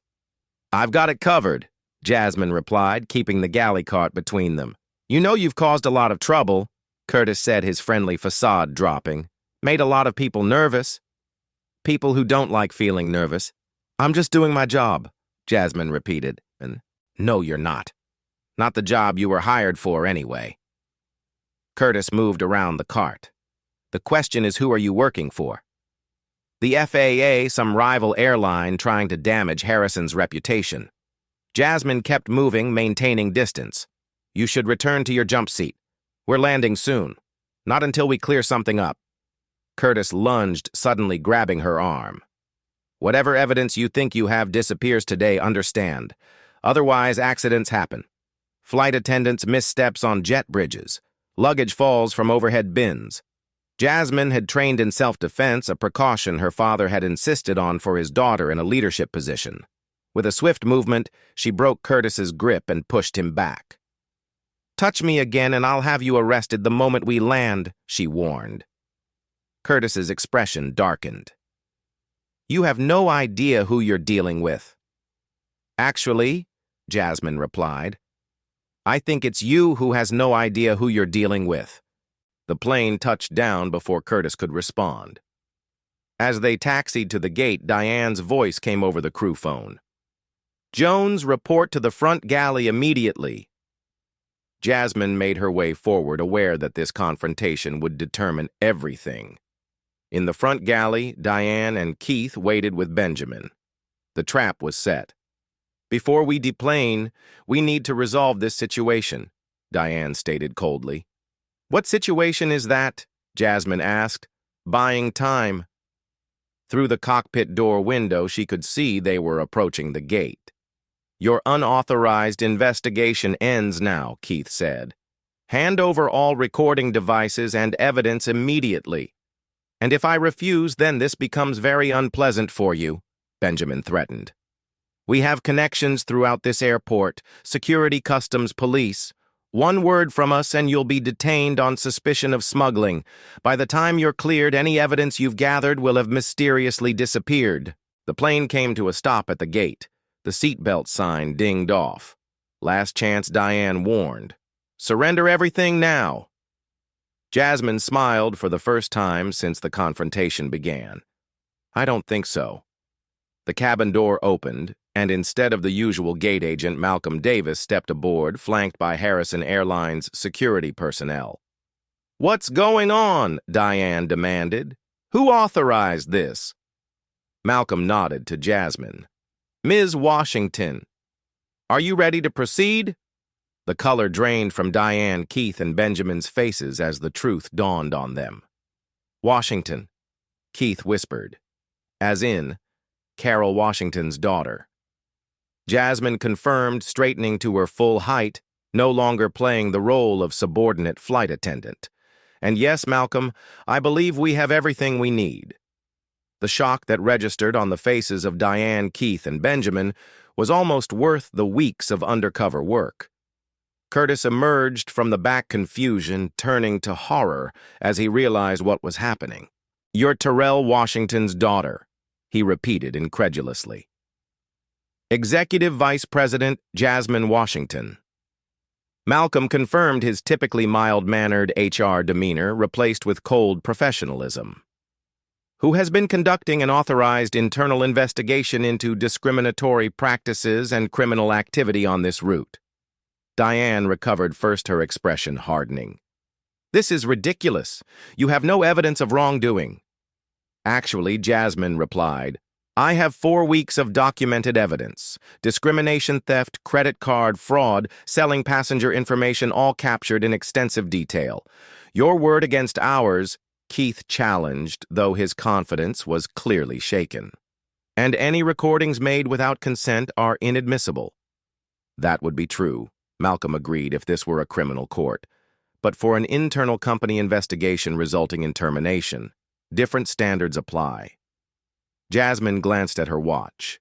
Speaker 1: "I've got it covered," Jasmine replied, keeping the galley cart between them. "You know you've caused a lot of trouble," Curtis said, his friendly facade dropping. "Made a lot of people nervous." "People who don't like feeling nervous." "I'm just doing my job," Jasmine repeated. "And no, you're not. Not the job you were hired for anyway." Curtis moved around the cart. "The question is, who are you working for?" "The FAA, some rival airline trying to damage Harrison's reputation." Jasmine kept moving, maintaining distance. "You should return to your jump seat. We're landing soon. Not until we clear something up." Curtis lunged, suddenly grabbing her arm. "Whatever evidence you think you have disappears today, understand. Otherwise, accidents happen. Flight attendants miss steps on jet bridges. Luggage falls from overhead bins. Jasmine had trained in self-defense, a precaution her father had insisted on for his daughter in a leadership position. With a swift movement, she broke Curtis's grip and pushed him back. "Touch me again and I'll have you arrested the moment we land," she warned. Curtis's expression darkened. "You have no idea who you're dealing with." "Actually," Jasmine replied, "I think it's you who has no idea who you're dealing with." The plane touched down before Curtis could respond. As they taxied to the gate, Diane's voice came over the crew phone. "Jones, report to the front galley immediately." Jasmine made her way forward, aware that this confrontation would determine everything. In the front galley, Diane and Keith waited with Benjamin. The trap was set. "Before we deplane, we need to resolve this situation," Diane stated coldly. "What situation is that?" Jasmine asked. "Buying time." Through the cockpit door window, she could see they were approaching the gate. "Your unauthorized investigation ends now," Keith said. "Hand over all recording devices and evidence immediately. And if I refuse, then this becomes very unpleasant for you," Benjamin threatened. "We have connections throughout this airport, security, customs, police. One word from us and you'll be detained on suspicion of smuggling. By the time you're cleared, any evidence you've gathered will have mysteriously disappeared." The plane came to a stop at the gate. The seatbelt sign dinged off. "Last chance," Diane warned. "Surrender everything now." Jasmine smiled for the first time since the confrontation began. "I don't think so." The cabin door opened, and instead of the usual gate agent, Malcolm Davis stepped aboard, flanked by Harrison Airlines security personnel. "What's going on?" Diane demanded. "Who authorized this?" Malcolm nodded to Jasmine. "Ms. Washington, are you ready to proceed?" The color drained from Diane, Keith, and Benjamin's faces as the truth dawned on them. "Washington," Keith whispered, as in Carol Washington's daughter. Jasmine confirmed, straightening to her full height, no longer playing the role of subordinate flight attendant. "And yes, Malcolm, I believe we have everything we need." The shock that registered on the faces of Diane, Keith, and Benjamin was almost worth the weeks of undercover work. Curtis emerged from the back confusion, turning to horror as he realized what was happening. "You're Terrell Washington's daughter," he repeated incredulously. "Executive Vice President Jasmine Washington." Malcolm confirmed his typically mild-mannered HR demeanor, replaced with cold professionalism. "Who has been conducting an authorized internal investigation into discriminatory practices and criminal activity on this route." Diane recovered first, her expression hardening. "This is ridiculous. You have no evidence of wrongdoing." "Actually," Jasmine replied, "I have 4 weeks of documented evidence. Discrimination, theft, credit card fraud, selling passenger information, all captured in extensive detail. Your word against ours," Keith challenged, though his confidence was clearly shaken. "And any recordings made without consent are inadmissible." That would be true, Malcolm agreed, if this were a criminal court. But for an internal company investigation resulting in termination, different standards apply. Jasmine glanced at her watch.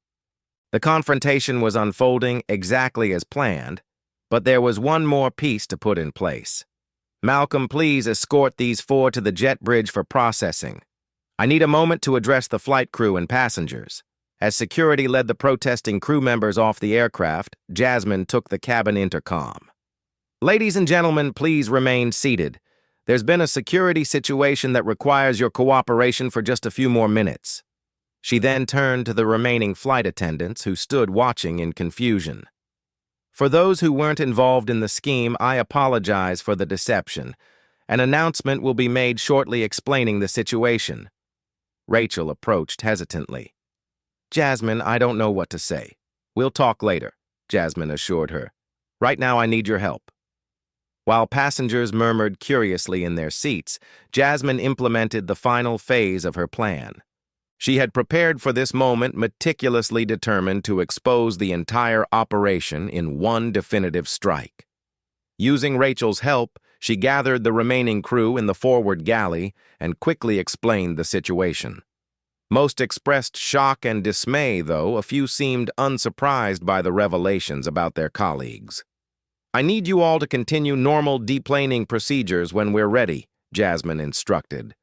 Speaker 1: The confrontation was unfolding exactly as planned, but there was one more piece to put in place. "Malcolm, please escort these 4 to the jet bridge for processing. I need a moment to address the flight crew and passengers." As security led the protesting crew members off the aircraft, Jasmine took the cabin intercom. "Ladies and gentlemen, please remain seated. There's been a security situation that requires your cooperation for just a few more minutes." She then turned to the remaining flight attendants, who stood watching in confusion. "For those who weren't involved in the scheme, I apologize for the deception. An announcement will be made shortly explaining the situation." Rachel approached hesitantly. "Jasmine, I don't know what to say. We'll talk later," Jasmine assured her. "Right now I need your help." While passengers murmured curiously in their seats, Jasmine implemented the final phase of her plan. She had prepared for this moment, meticulously determined to expose the entire operation in one definitive strike. Using Rachel's help, She gathered the remaining crew in the forward galley and quickly explained the situation. Most expressed shock and dismay, though a few seemed unsurprised by the revelations about their colleagues. "I need you all to continue normal deplaning procedures when we're ready," Jasmine instructed.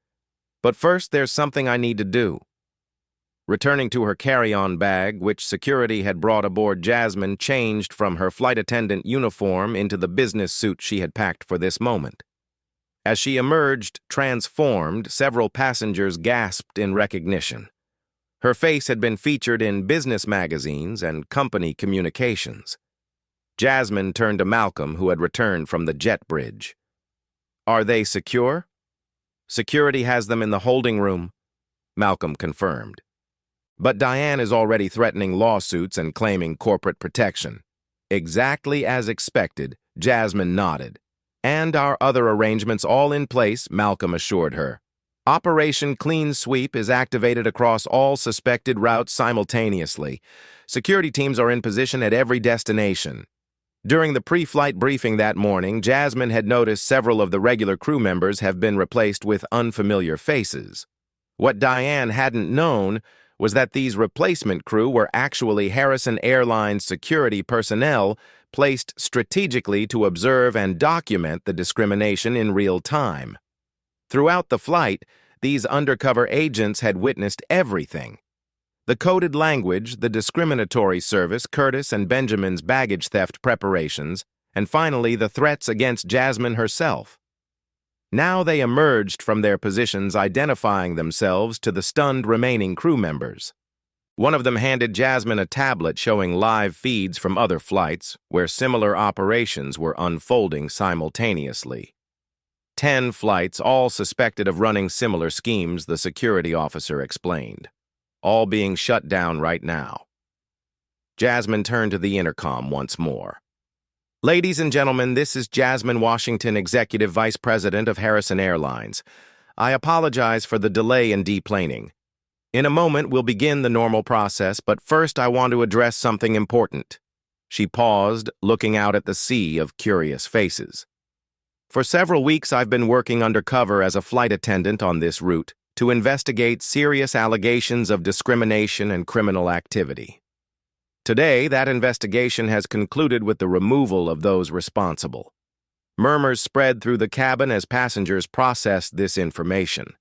Speaker 1: "But first, there's something I need to do." Returning to her carry-on bag, which security had brought aboard, Jasmine changed from her flight attendant uniform into the business suit she had packed for this moment. As she emerged, transformed, several passengers gasped in recognition. Her face had been featured in business magazines and company communications. Jasmine turned to Malcolm, who had returned from the jet bridge. "Are they secure?" "Security has them in the holding room," Malcolm confirmed. "But Diane is already threatening lawsuits and claiming corporate protection." "Exactly as expected," Jasmine nodded. "And our other arrangements all in place," Malcolm assured her. "Operation Clean Sweep is activated across all suspected routes simultaneously. Security teams are in position at every destination." During the pre-flight briefing that morning, Jasmine had noticed several of the regular crew members have been replaced with unfamiliar faces. What Diane hadn't known was that these replacement crew were actually Harrison Airlines security personnel placed strategically to observe and document the discrimination in real time. Throughout the flight, these undercover agents had witnessed everything. The coded language, the discriminatory service, Curtis and Benjamin's baggage theft preparations, and finally the threats against Jasmine herself. Now they emerged from their positions, identifying themselves to the stunned remaining crew members. One of them handed Jasmine a tablet showing live feeds from other flights where similar operations were unfolding simultaneously. 10 flights, all suspected of running similar schemes, the security officer explained. All being shut down right now. Jasmine turned to the intercom once more. "Ladies and gentlemen, this is Jasmine Washington, Executive Vice President of Harrison Airlines. I apologize for the delay in deplaning. In a moment, we'll begin the normal process, but first I want to address something important." She paused, looking out at the sea of curious faces. "For several weeks, I've been working undercover as a flight attendant on this route to investigate serious allegations of discrimination and criminal activity. Today, that investigation has concluded with the removal of those responsible." Murmurs spread through the cabin as passengers processed this information.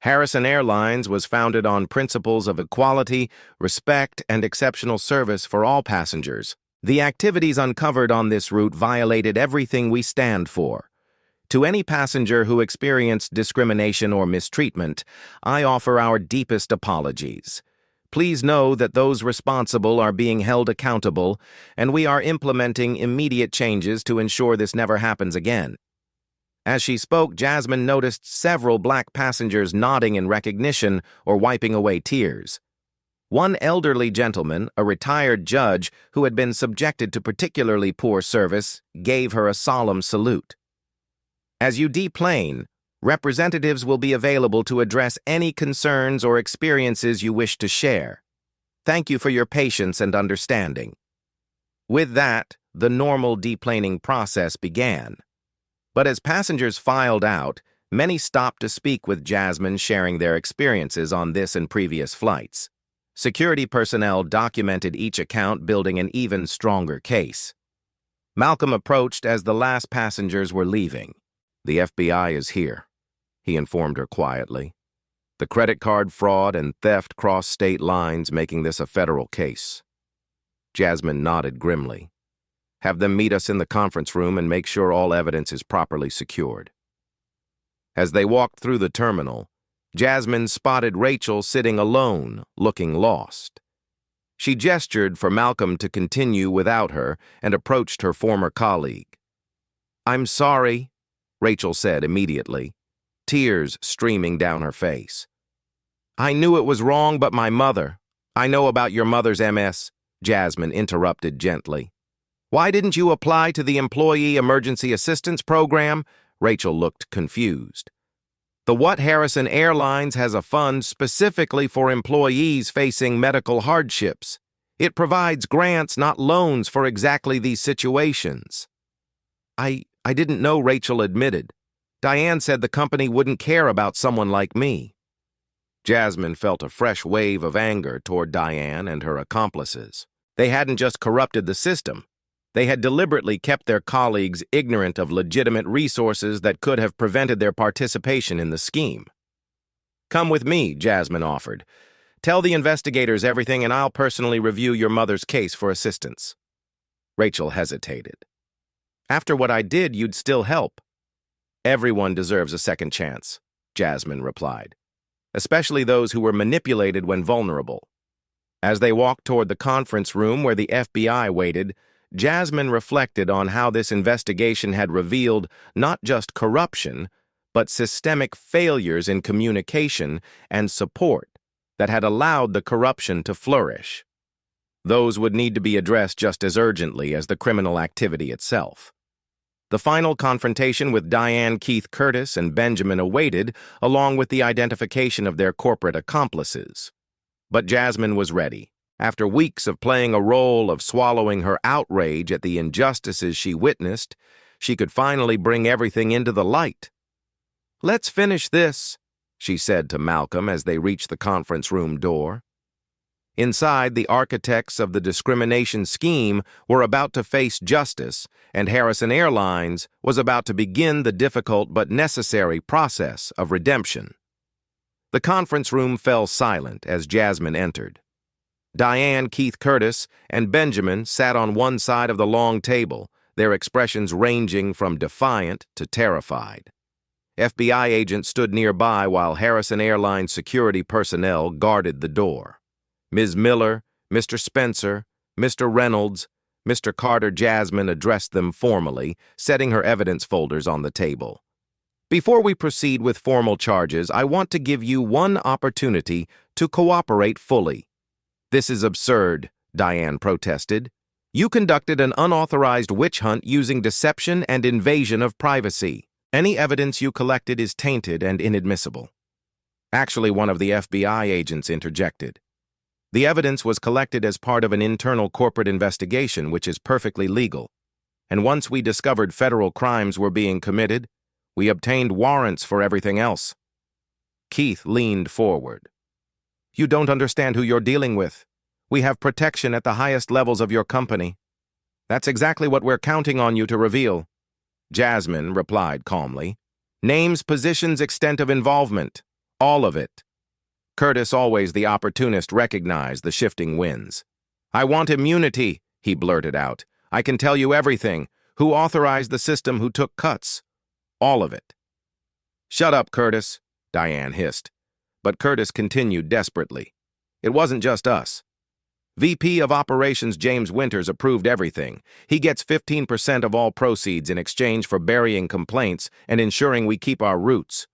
Speaker 1: Harrison Airlines was founded on principles of equality, respect, and exceptional service for all passengers. The activities uncovered on this route violated everything we stand for. To any passenger who experienced discrimination or mistreatment, I offer our deepest apologies. Please know that those responsible are being held accountable, and we are implementing immediate changes to ensure this never happens again. As she spoke, Jasmine noticed several black passengers nodding in recognition or wiping away tears. One elderly gentleman, a retired judge who had been subjected to particularly poor service, gave her a solemn salute. "As you deplane, representatives will be available to address any concerns or experiences you wish to share. Thank you for your patience and understanding." With that, the normal deplaning process began. But as passengers filed out, many stopped to speak with Jasmine, sharing their experiences on this and previous flights. Security personnel documented each account, building an even stronger case. Malcolm approached as the last passengers were leaving. "The FBI is here," he informed her quietly. "The credit card fraud and theft cross state lines, making this a federal case." Jasmine nodded grimly. "Have them meet us in the conference room and make sure all evidence is properly secured." As they walked through the terminal, Jasmine spotted Rachel sitting alone, looking lost. She gestured for Malcolm to continue without her and approached her former colleague. "I'm sorry," Rachel said immediately, tears streaming down her face. "I knew it was wrong, but my mother—" "I know about your mother's MS," Jasmine interrupted gently. "Why didn't you apply to the Employee Emergency Assistance Program?" Rachel looked confused. "The What Harrison Airlines has a fund specifically for employees facing medical hardships. It provides grants, not loans, for exactly these situations." I I didn't know, Rachel admitted. Diane said the company wouldn't care about someone like me. Jasmine felt a fresh wave of anger toward Diane and her accomplices. They hadn't just corrupted the system. They had deliberately kept their colleagues ignorant of legitimate resources that could have prevented their participation in the scheme. Come with me, Jasmine offered. Tell the investigators everything and I'll personally review your mother's case for assistance. Rachel hesitated. After what I did, you'd still help. Everyone deserves a second chance, Jasmine replied, especially those who were manipulated when vulnerable. As they walked toward the conference room where the FBI waited, Jasmine reflected on how this investigation had revealed not just corruption, but systemic failures in communication and support that had allowed the corruption to flourish. Those would need to be addressed just as urgently as the criminal activity itself. The final confrontation with Diane Keith Curtis and Benjamin awaited, along with the identification of their corporate accomplices. But Jasmine was ready. After weeks of playing a role of swallowing her outrage at the injustices she witnessed, she could finally bring everything into the light. "Let's finish this," she said to Malcolm as they reached the conference room door. Inside, the architects of the discrimination scheme were about to face justice, and Harrison Airlines was about to begin the difficult but necessary process of redemption. The conference room fell silent as Jasmine entered. Diane Keith Curtis and Benjamin sat on one side of the long table, their expressions ranging from defiant to terrified. FBI agents stood nearby while Harrison Airlines security personnel guarded the door. Ms. Miller, Mr. Spencer, Mr. Reynolds, Mr. Carter. Jasmine addressed them formally, setting her evidence folders on the table. "Before we proceed with formal charges, I want to give you one opportunity to cooperate fully." "This is absurd," Diane protested. "You conducted an unauthorized witch hunt using deception and invasion of privacy. Any evidence you collected is tainted and inadmissible." Actually, one of the FBI agents interjected. "The evidence was collected as part of an internal corporate investigation, which is perfectly legal. And once we discovered federal crimes were being committed, we obtained warrants for everything else." Keith leaned forward. "You don't understand who you're dealing with. We have protection at the highest levels of your company. That's exactly what we're counting on you to reveal." Jasmine replied calmly. "Names, positions, extent of involvement. All of it." Curtis, always the opportunist, recognized the shifting winds. "I want immunity," he blurted out. "I can tell you everything. Who authorized the system, who took cuts. All of it." "Shut up, Curtis," Diane hissed. But Curtis continued desperately. "It wasn't just us. VP of Operations James Winters approved everything. He gets 15% of all proceeds in exchange for burying complaints and ensuring we keep our roots."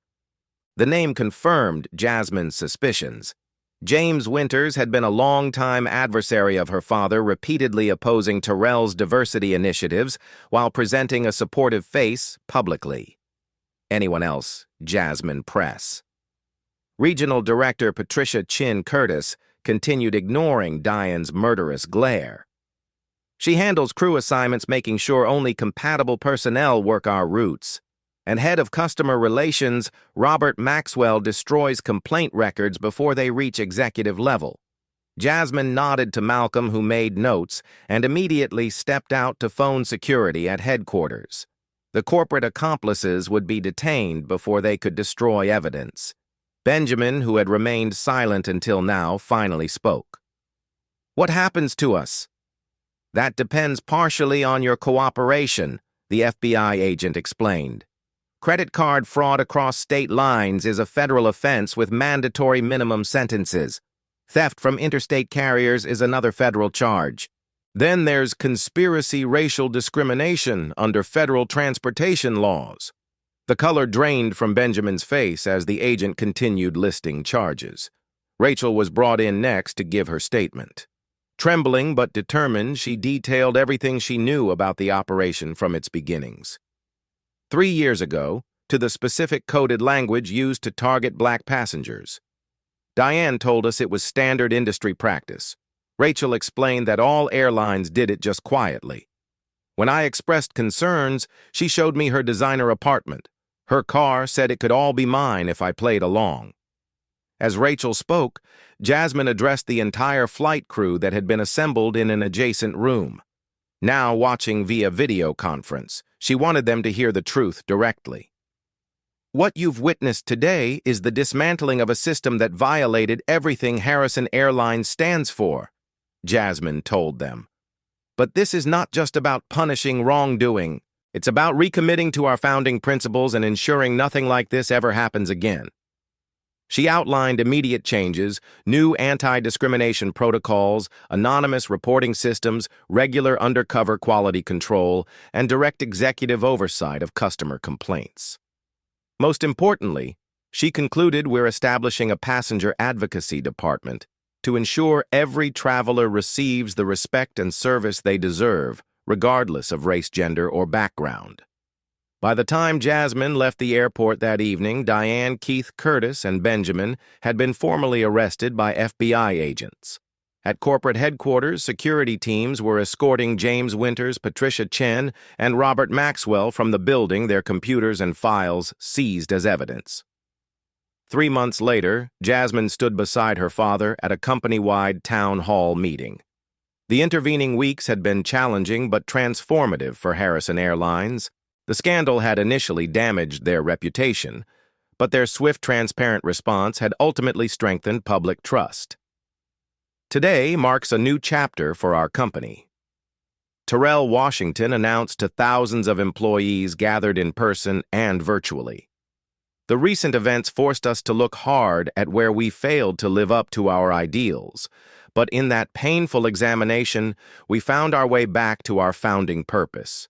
Speaker 1: The name confirmed Jasmine's suspicions. James Winters had been a long-time adversary of her father, repeatedly opposing Terrell's diversity initiatives while presenting a supportive face publicly. Anyone else, Jasmine press. Regional Director Patricia Chin Curtis continued ignoring Diane's murderous glare. "She handles crew assignments, making sure only compatible personnel work our routes. And Head of Customer Relations, Robert Maxwell, destroys complaint records before they reach executive level." Jasmine nodded to Malcolm, who made notes, and immediately stepped out to phone security at headquarters. The corporate accomplices would be detained before they could destroy evidence. Benjamin, who had remained silent until now, finally spoke. "What happens to us?" "That depends partially on your cooperation," the FBI agent explained. "Credit card fraud across state lines is a federal offense with mandatory minimum sentences. Theft from interstate carriers is another federal charge. Then there's conspiracy racial discrimination under federal transportation laws." The color drained from Benjamin's face as the agent continued listing charges. Rachel was brought in next to give her statement. Trembling but determined, she detailed everything she knew about the operation from its beginnings. 3 years ago, to the specific coded language used to target black passengers. Diane told us it was standard industry practice. Rachel explained that all airlines did it just quietly. When I expressed concerns, she showed me her designer apartment. Her car said it could all be mine if I played along. As Rachel spoke, Jasmine addressed the entire flight crew that had been assembled in an adjacent room. Now watching via video conference, she wanted them to hear the truth directly. What you've witnessed today is the dismantling of a system that violated everything Harrison Airlines stands for, Jasmine told them. But this is not just about punishing wrongdoing. It's about recommitting to our founding principles and ensuring nothing like this ever happens again. She outlined immediate changes, new anti-discrimination protocols, anonymous reporting systems, regular undercover quality control, and direct executive oversight of customer complaints. Most importantly, she concluded we're establishing a passenger advocacy department to ensure every traveler receives the respect and service they deserve, regardless of race, gender, or background. By the time Jasmine left the airport that evening, Diane, Keith, Curtis, and Benjamin had been formally arrested by FBI agents. At corporate headquarters, security teams were escorting James Winters, Patricia Chen, and Robert Maxwell from the building, their computers and files seized as evidence. 3 months later, Jasmine stood beside her father at a company-wide town hall meeting. The intervening weeks had been challenging but transformative for Harrison Airlines. The scandal had initially damaged their reputation, but their swift, transparent response had ultimately strengthened public trust. Today marks a new chapter for our company. Terrell Washington announced to thousands of employees gathered in person and virtually. The recent events forced us to look hard at where we failed to live up to our ideals, but in that painful examination, we found our way back to our founding purpose.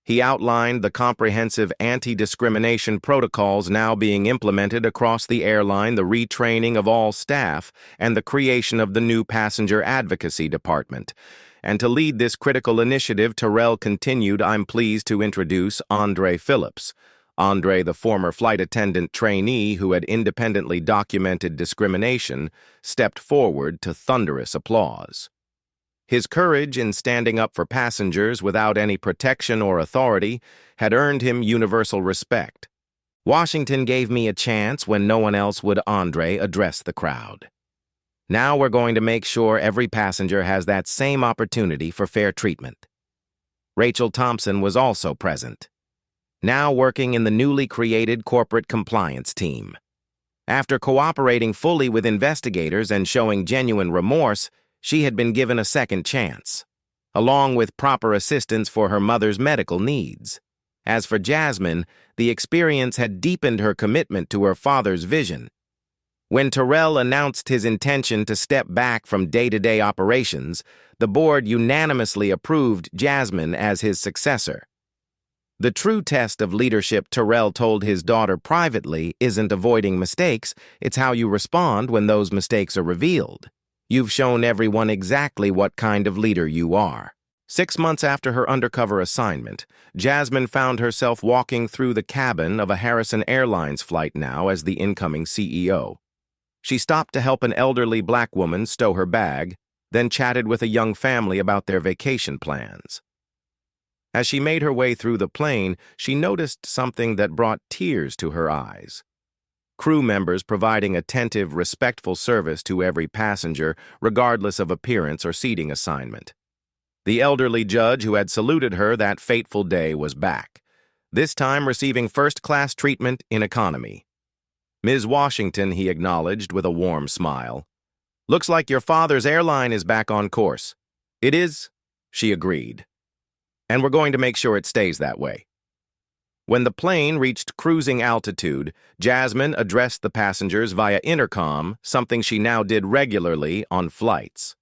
Speaker 1: He outlined the comprehensive anti-discrimination protocols now being implemented across the airline, the retraining of all staff, and the creation of the new passenger advocacy department. And to lead this critical initiative, Terrell continued, I'm pleased to introduce Andre Phillips. Andre, the former flight attendant trainee who had independently documented discrimination, stepped forward to thunderous applause. His courage in standing up for passengers without any protection or authority had earned him universal respect. Washington gave me a chance when no one else would, Andre addressed the crowd. Now we're going to make sure every passenger has that same opportunity for fair treatment. Rachel Thompson was also present, now working in the newly created corporate compliance team. After cooperating fully with investigators and showing genuine remorse, she had been given a second chance, along with proper assistance for her mother's medical needs. As for Jasmine, the experience had deepened her commitment to her father's vision. When Terrell announced his intention to step back from day-to-day operations, the board unanimously approved Jasmine as his successor. The true test of leadership, Terrell told his daughter privately, isn't avoiding mistakes, it's how you respond when those mistakes are revealed. You've shown everyone exactly what kind of leader you are. 6 months after her undercover assignment, Jasmine found herself walking through the cabin of a Harrison Airlines flight now as the incoming CEO. She stopped to help an elderly black woman stow her bag, then chatted with a young family about their vacation plans. As she made her way through the plane, she noticed something that brought tears to her eyes. Crew members providing attentive, respectful service to every passenger, regardless of appearance or seating assignment. The elderly judge who had saluted her that fateful day was back, this time receiving first-class treatment in economy. Ms. Washington, he acknowledged with a warm smile. Looks like your father's airline is back on course. It is, she agreed. And we're going to make sure it stays that way. When the plane reached cruising altitude, Jasmine addressed the passengers via intercom, something she now did regularly on flights.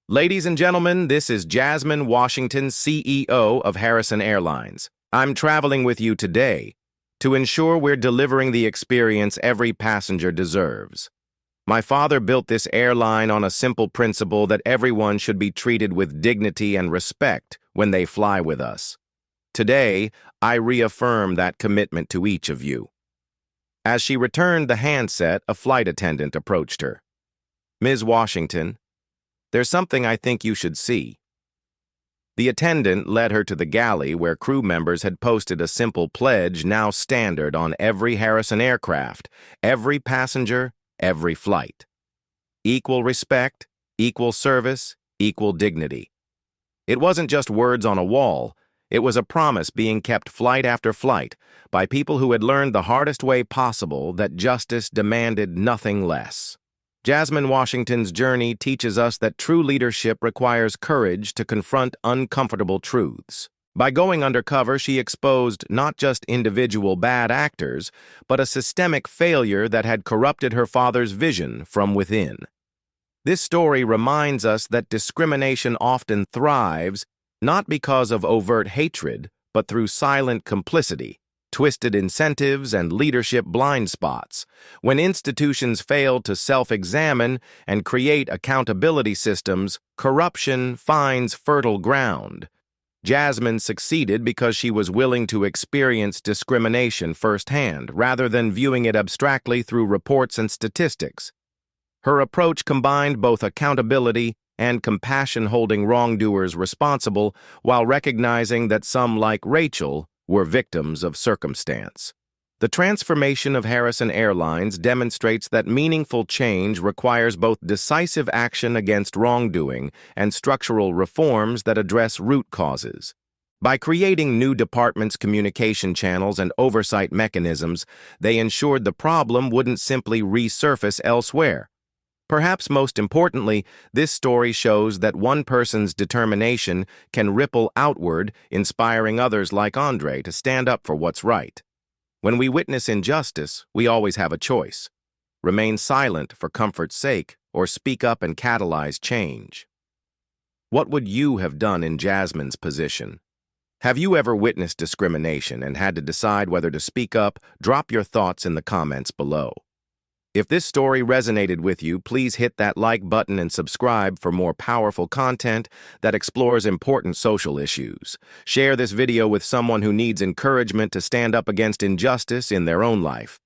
Speaker 1: Ladies and gentlemen, this is Jasmine Washington, CEO of Harrison Airlines. I'm traveling with you today to ensure we're delivering the experience every passenger deserves. My father built this airline on a simple principle that everyone should be treated with dignity and respect when they fly with us. Today, I reaffirm that commitment to each of you. As she returned the handset, a flight attendant approached her. Ms. Washington, there's something I think you should see. The attendant led her to the galley where crew members had posted a simple pledge now standard on every Harrison aircraft, every passenger, every flight. Equal respect, equal service, equal dignity. It wasn't just words on a wall, it was a promise being kept flight after flight by people who had learned the hardest way possible that justice demanded nothing less. Jasmine Washington's journey teaches us that true leadership requires courage to confront uncomfortable truths. By going undercover, she exposed not just individual bad actors, but a systemic failure that had corrupted her father's vision from within. This story reminds us that discrimination often thrives not because of overt hatred, but through silent complicity, twisted incentives, and leadership blind spots. When institutions fail to self-examine and create accountability systems, corruption finds fertile ground. Jasmine succeeded because she was willing to experience discrimination firsthand, rather than viewing it abstractly through reports and statistics. Her approach combined both accountability and compassion, holding wrongdoers responsible while recognizing that some, like Rachel, were victims of circumstance. The transformation of Harrison Airlines demonstrates that meaningful change requires both decisive action against wrongdoing and structural reforms that address root causes. By creating new departments, communication channels, and oversight mechanisms, they ensured the problem wouldn't simply resurface elsewhere. Perhaps most importantly, this story shows that one person's determination can ripple outward, inspiring others like Andre to stand up for what's right. When we witness injustice, we always have a choice: remain silent for comfort's sake, or speak up and catalyze change. What would you have done in Jasmine's position? Have you ever witnessed discrimination and had to decide whether to speak up? Drop your thoughts in the comments below. If this story resonated with you, please hit that like button and subscribe for more powerful content that explores important social issues. Share this video with someone who needs encouragement to stand up against injustice in their own life.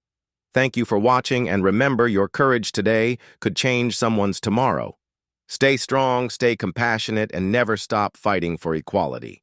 Speaker 1: Thank you for watching, and remember, your courage today could change someone's tomorrow. Stay strong, stay compassionate, and never stop fighting for equality.